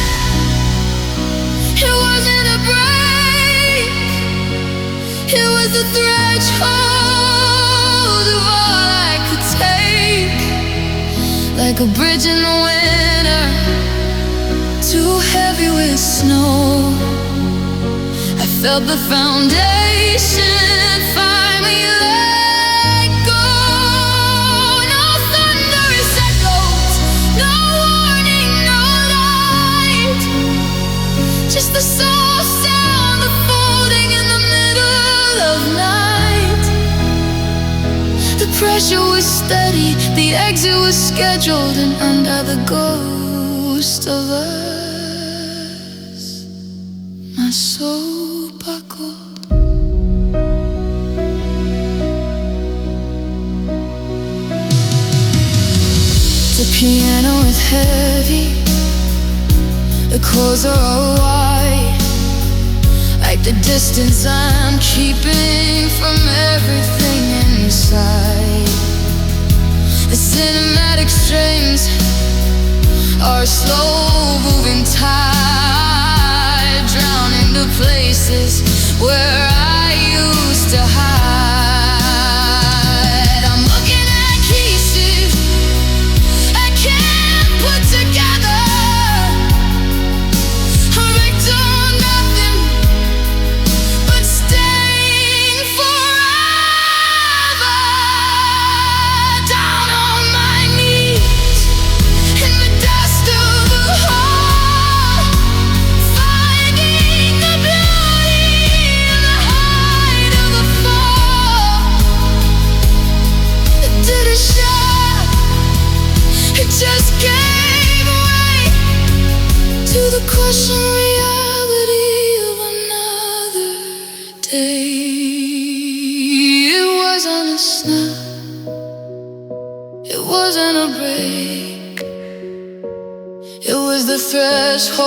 it wasn't a break, it was the threshold of all I could take. Like a bridge in the winter, too heavy with snow. I felt the foundation finally let go. No thunderous echoes, no warning, no light, just the soul sound of folding in the middle of night. The pressure was steady, the exit was scheduled, and under the ghost of us, my soul buckled. The piano is heavy, the chords are all wide, like the distance I'm keeping from everything inside. The cinematic strings are a slow-moving tide, drowning the places where I used to hide. I'm looking at pieces I can't put together. I'm wrecked on nothing but staying forever. Down on my knees in the dust of the hall, finding the beauty in the height of the fall. It didn't shout, it just gave way to the crushing reality of another day. It wasn't a snap, it wasn't a break, it was the threshold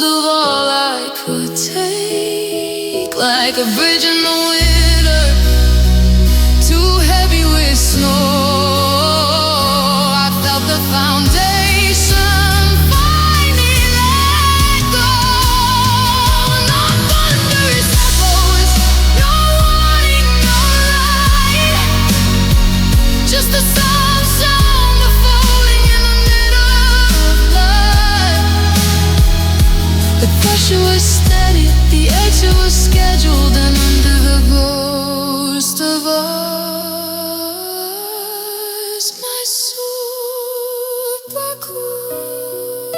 of all I could take. Like a bridge in the winter, too heavy with snow. I felt the foundation finally let go. No thunderous echoes, no warning, no light, just the sound of folding in the middle of light. The pressure was steady, the exit was scheduled, and under the ghost of us, my soul buckled.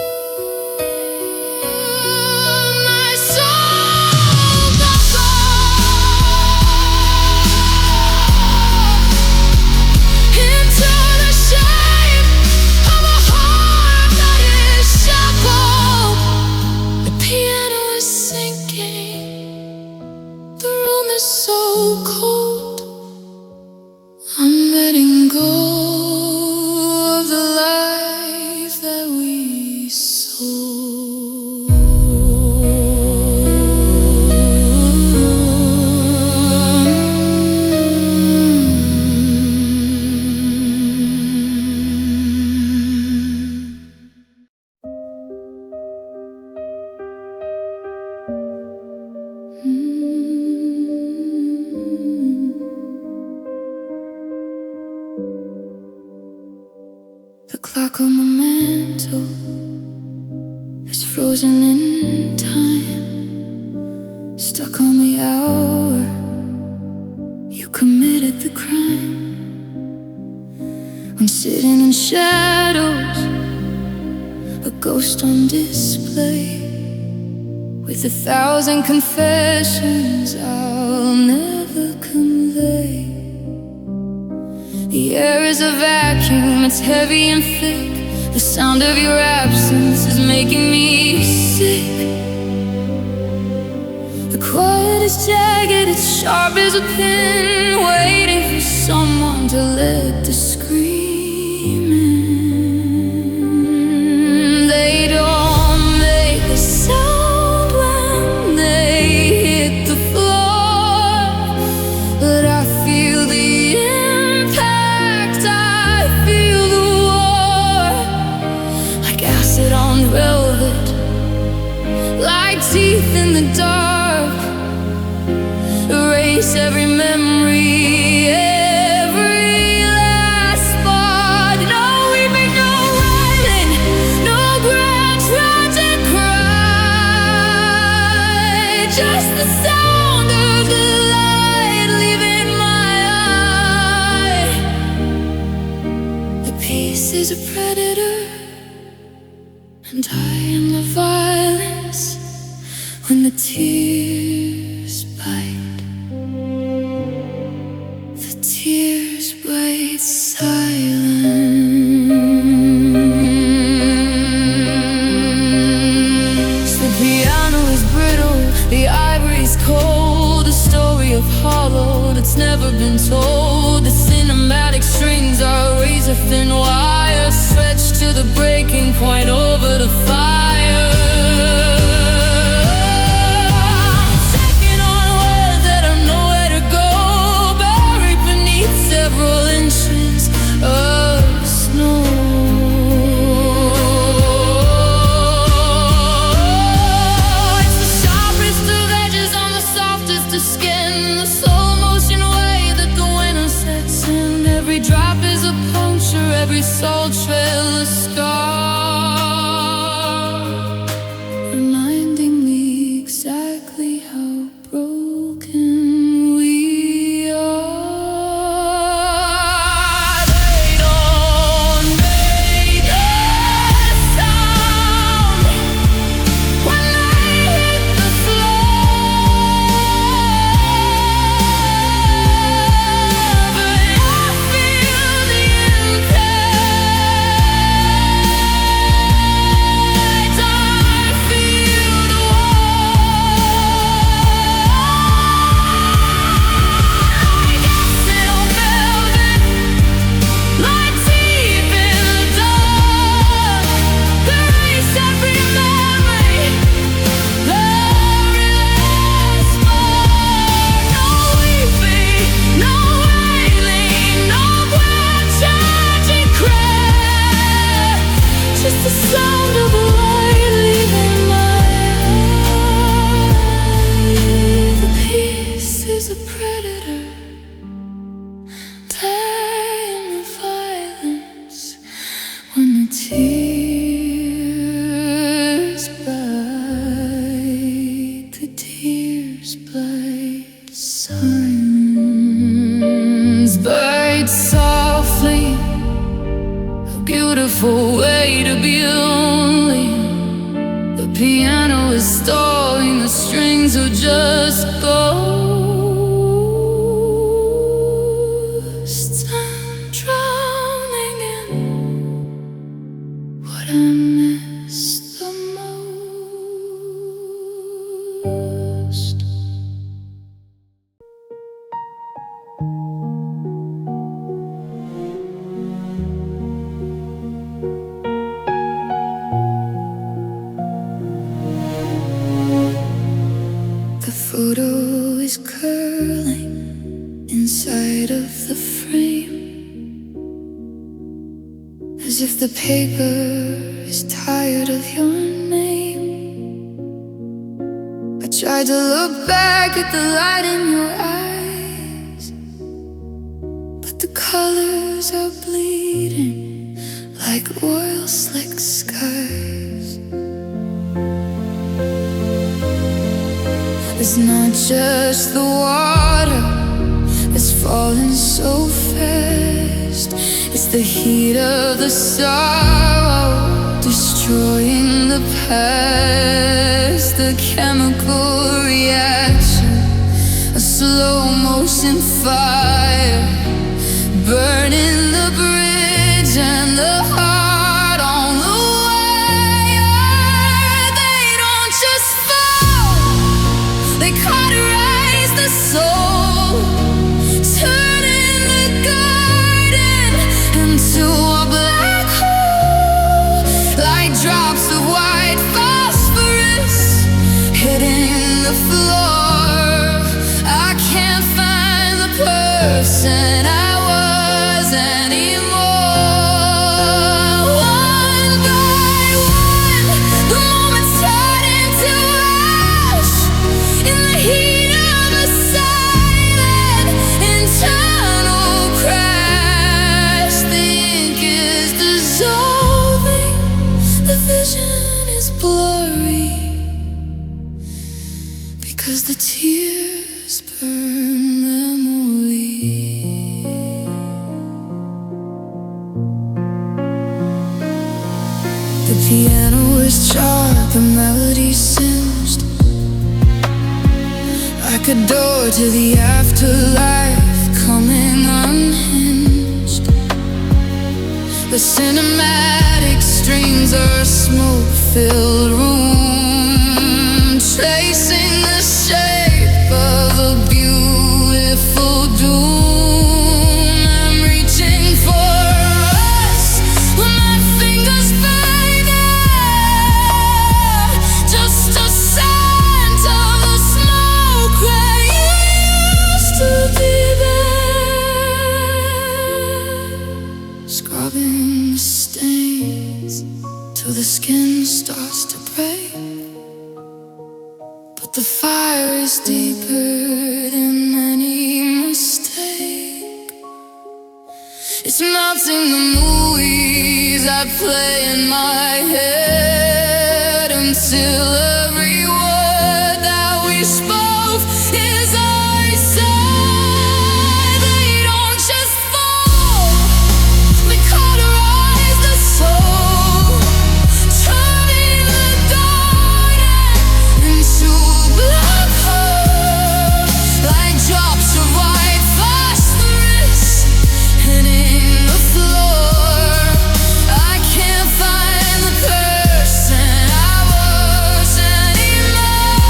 My soul buckled. frozen in time, stuck on the hour you committed the crime. I'm sitting in shadows, a ghost on display, with 1,000 confessions I'll never convey. The air is a vacuum, it's heavy and thick. The sound of your absence is making me sick. The quiet is jagged, it's sharp as a pin, waiting for someone to let the scream in. They don't make a sound when they hit the floor, but I feel the impact, I feel the war, like acid on velvet, like teeth in the dark. Erase every memory, every last spot. No weeping, no wailing, no grand tragic cry. Just the sound of the light leaving my eye. The peace is a predator, and I am the violence when the tears bite. The tears bite silence. The piano is brittle, the ivory's cold, a story of hollow that's never been told. The cinematic strings are razor thin wires, stretched to the breaking point over the fire. Several inches of snow. It's the sharpest of edges on the softest of skin, the slow motion way that the winter sets in. Every drop is a puncture, every soul trail a scar, reminding me exactly how broken we are. The sound of a light leaving my eye. The peace is a predator, playing the violence when the tears bite. The tears bite silence, bite softly. Beautiful way to be lonely. The piano is stalling, the strings are just ghosts. I'm drowning in what I miss the most. The photo is curling inside of the frame, as if the paper is tired of your name. I tried to look back at the light in your eyes, but the colors are bleeding like oil slick skies. It's not just the water that's falling so fast. It's the heat of the sorrow destroying the past. The chemical reaction, a slow motion fire, burning the bridge and the heart on the way. They don't just fall, they cauterize the soul, turning the garden into a black hole, like drops of white phosphorus hitting the floor. I can't find the person I was anymore. One by one, the moments turn into ash in the heat of a silent internal crash. The ink is dissolving, the vision is blurry, because the tears burn memory. The piano is charred, the melody singed, like a door to the afterlife coming unhinged. The cinematic strings are a smoke-filled room, tracing the shape of a beautiful doom. I'm reaching for us when my fingers burn out, just a scent of the smoke where you used to be there. Scrubbing the stains till the skin starts to break, but the fire is deeper than any mistake. It's melting the movies I play in my head, until every word that we spoke is I said. They don't just fall, they cauterize the soul, turning the garden into a black hole, like drops of white phosphorus hitting the floor. I can't find the person I was anymore.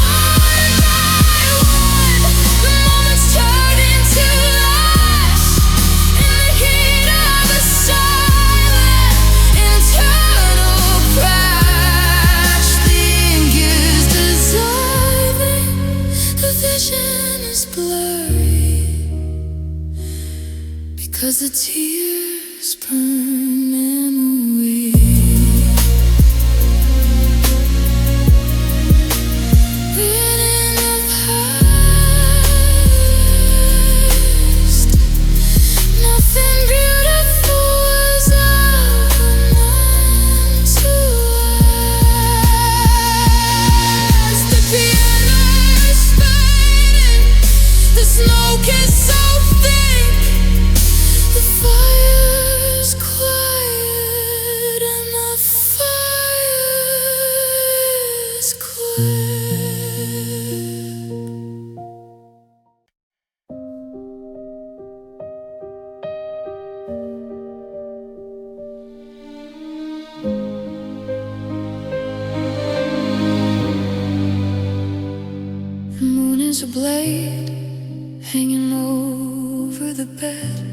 One by one, the moments turn into ash in the heat of a silent internal crash. The ink is dissolving, the vision is blurry, because the tears burn memory. Written in the past, nothing beautiful was ever meant to last. The piano is fading, the smoke is so thick, the fire's quiet and the fire's quick. The moon is a blade hanging over the bed,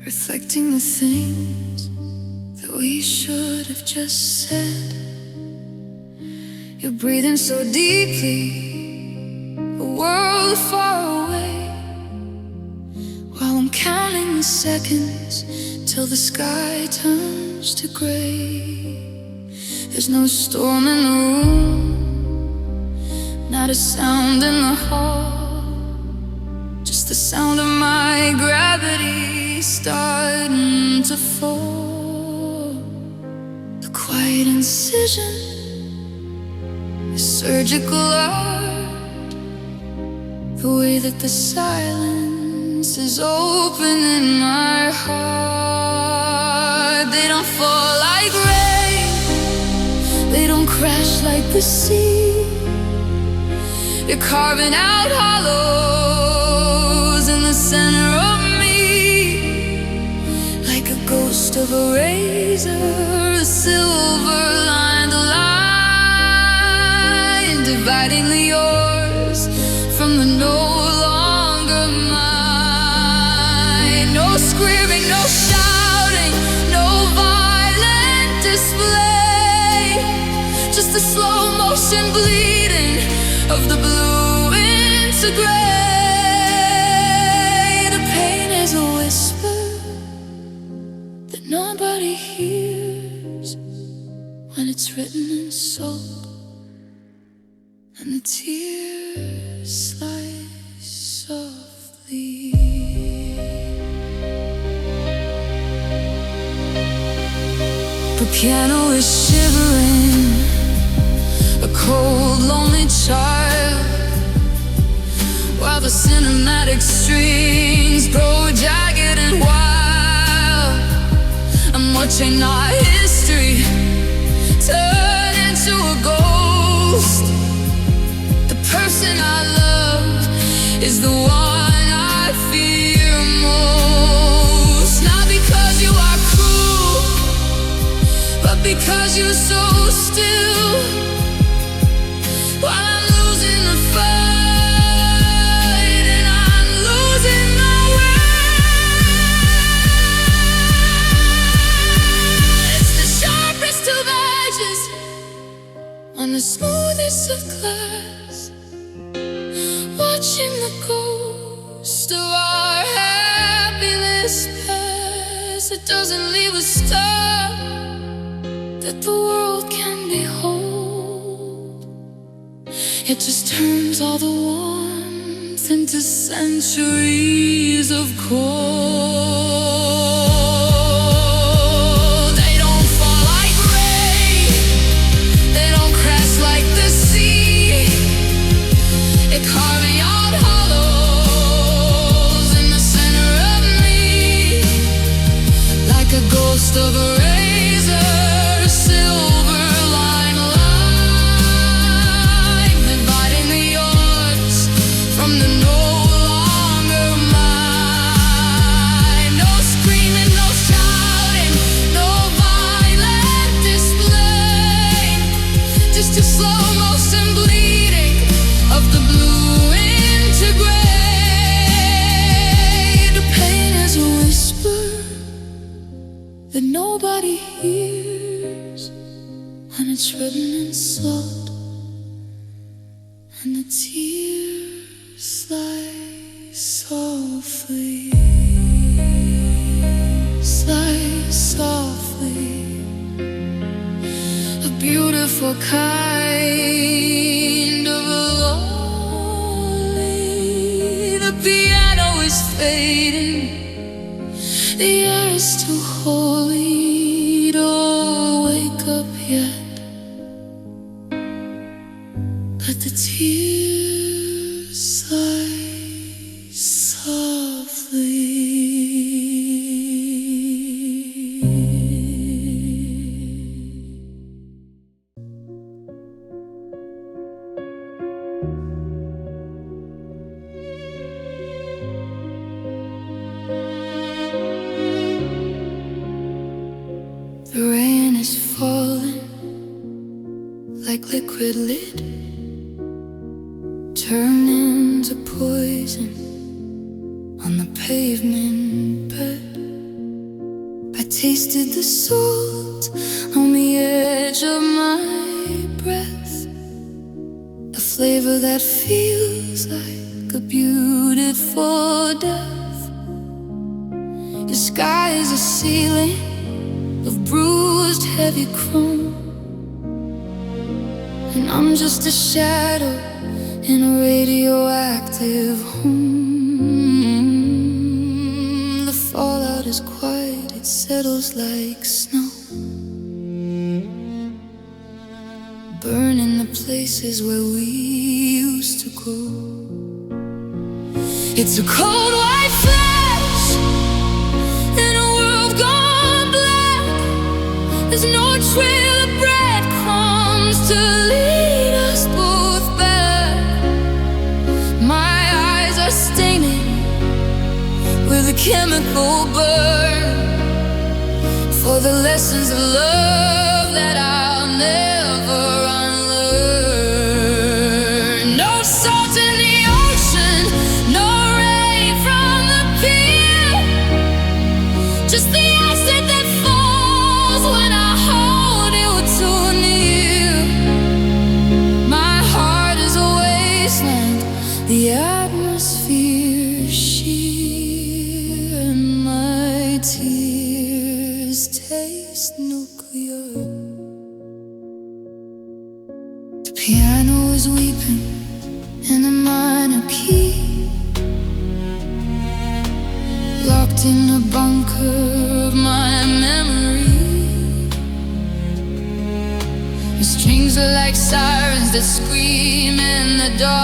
reflecting the things that we should have just said. You're breathing so deeply, a world far away, while I'm counting the seconds till the sky turns to gray. There's no storm in the room, not a sound in the hall, just the sound of my gravity starting to fall. The quiet incision surgical art, the way that the silence is opening my heart. They don't fall like rain, they don't crash like the sea. You're carving out hollows in the center of me, like a ghost of a razor, a silver-lined line, dividing the yours from the no longer mine. No screaming, no shouting, no violent display, just the slow motion bleeding of the blue into gray. The pain is a whisper that nobody hears when it's written in salt, and the tears slide softly. The piano is shivering, a cold, lonely child, while the cinematic strings grow jagged and wild. I'm watching our history turn into a ghost. The person I love is the one I fear most. Not because you are cruel, but because you're so still. While I'm losing the fight and I'm losing my way. It's the sharpest of edges on the smoothest of glass, watching the ghost of our happiness pass. It doesn't leave a star that the world can behold. It just turns all the warmth into centuries of cold. They don't fall like rain, they don't crash like the sea. They're carving out hollows in the center of me, like a ghost of a razor, a silver-lined line, dividing the yours from the no longer mine. No screaming, no shouting, no violent display, just a slow motion bleeding of the blue into gray. The pain is a whisper that nobody hears when it's written in salt, and the tears slide softly, slide softly. A beautiful kind of a lonely. The piano is fading, the air is too holy to wake up yet. Let the tears slide softly. The rain is falling like liquid lead, turning to poison on the pavement bed. I tasted the salt on the edge of my breath, a flavor that feels like a beautiful death. The sky is a ceiling of bruised, heavy chrome, and I'm just a shadow in a radioactive home. The fallout is quiet, it settles like snow, burning the places where we used to go. It's a cold white flash in a world gone black. There's no trail of breadcrumbs to lead us both back. My eyes are staining with a chemical burn for the lessons of love that I'll never unlearn. No salt in the ocean, no rain from the pier, just the acid that falls when I hold you too near. My heart is a wasteland, the atmosphere sheer, and my tears taste nuclear. The piano is weeping in a minor key, locked in a bunker of my memory. The strings are like sirens that scream in the dark,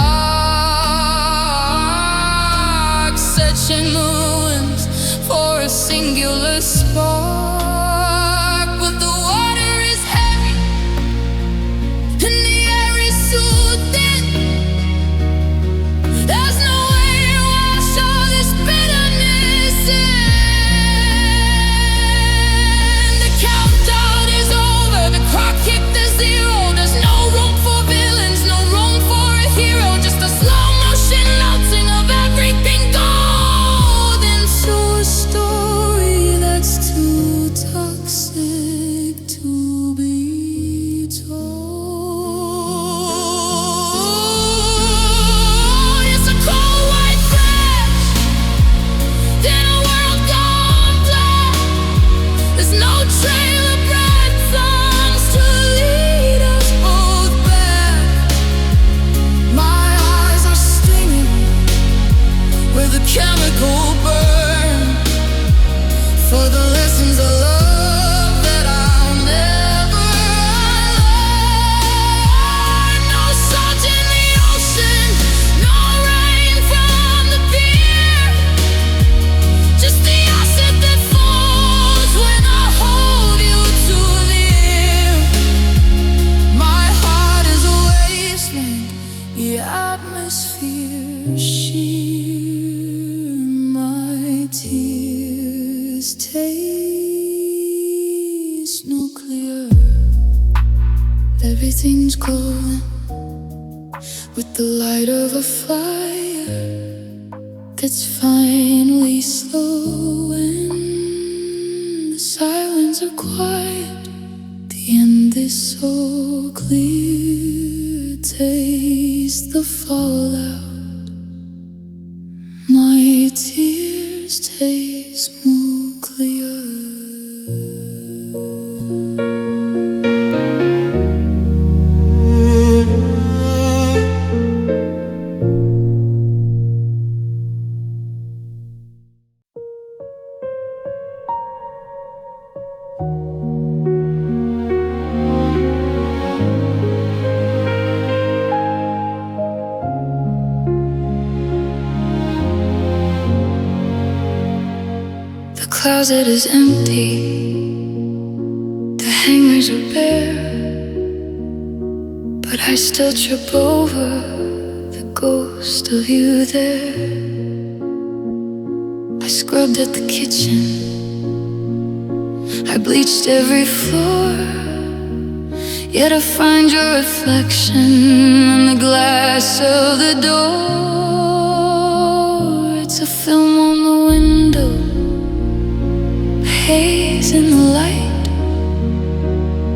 searching the winds for a singular spark. But the water is heavy and the air is so thin. There's no way to wash all this bitterness in. The countdown is over, the clock kicked to zero. There's no room for villains, no room for a hero, just a slow motion melting of everything gold into a story that's too toxic to be told. It's a cold white flash in a world gone black. There's no trail of breadcrumbs to lead us both back. My eyes are stinging with a chemical burn for the lessons of love that I'll never learn. No salt in the ocean, no rain from the pier, just the acid that falls when I hold you too near. My heart is a wasteland, the atmosphere sheer, my tears taste nuclear. Everything's glowing with the light of a fire that's finally slowing. The sirens are quiet, the end is so clear. Taste the fallout, my tears taste nuclear. The closet is empty, the hangers are bare, but I still trip over the ghost of you there. I scrubbed at the kitchen, I bleached every floor, yet I find your reflection in the glass of the door. It's a film on the window, haze in the light,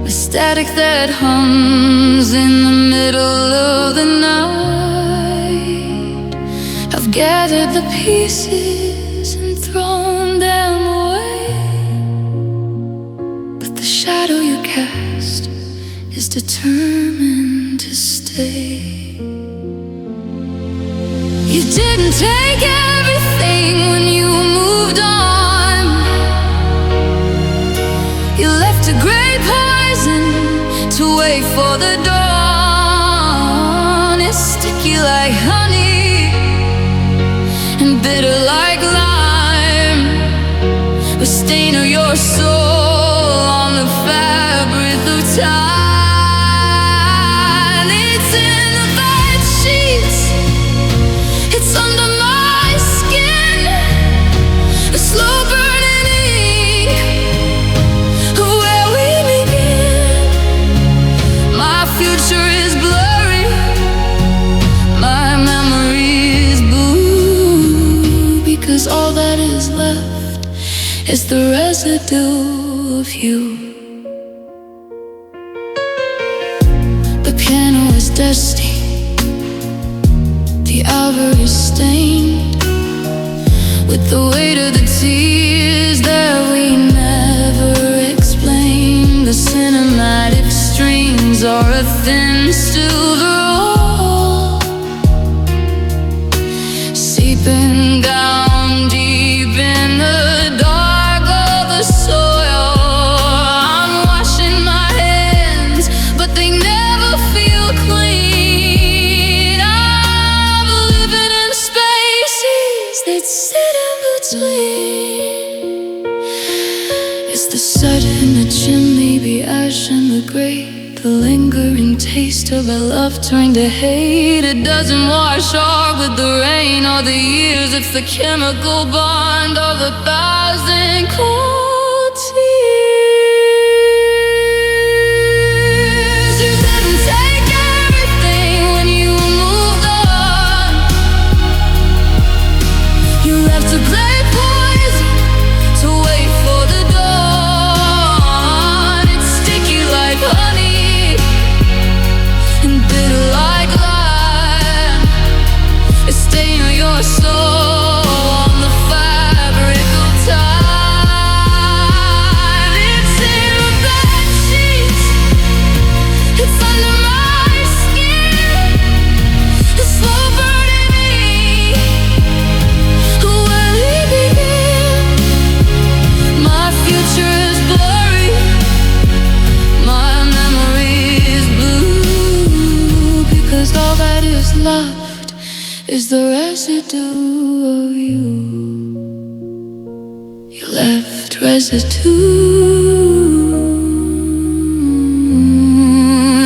the static that hums in the middle of the night. I've gathered the pieces and thrown them away, but the shadow you cast is determined to stay. You didn't take everything when you moved on. You left a gray poison to wait for the dawn. your soul on the fabric of time. It's in the bed sheets, it's under my skin, the slow burning ink of where we begin. My future is blurry, my memory is blue, because all that is left is the residue of you. The piano is dusty, the ivory is stained with the weight of the tears that we never explained. The cinematic strings are a thin silver roll, seeping down deep in the dark of the soil. I'm washing my hands, but they never feel clean. I'm living in spaces that sit in between. It's the sudden, the chimney, the ash and the grate, the lingering taste of our love turned to hate. It doesn't wash off with the rain or the years. It's the chemical bond of 1,000 cold tears. You didn't take everything when you moved on. You left to play poison, to wait for the dawn. It's sticky like honey and bitter like lime. It's staining your soul on the fabric of time. It's in the bed sheets, it's under my skin, the slow burning ink of where we begin. My future is blurry, my memory is blue, because all that is left is the residue of you. You left residue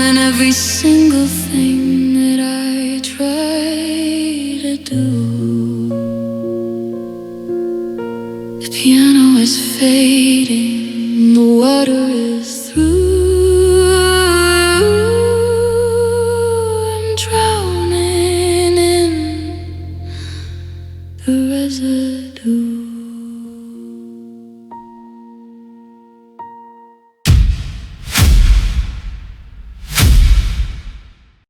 in every single thing that I try to do. The piano is fading, the water is through. I'm drowning in the residue.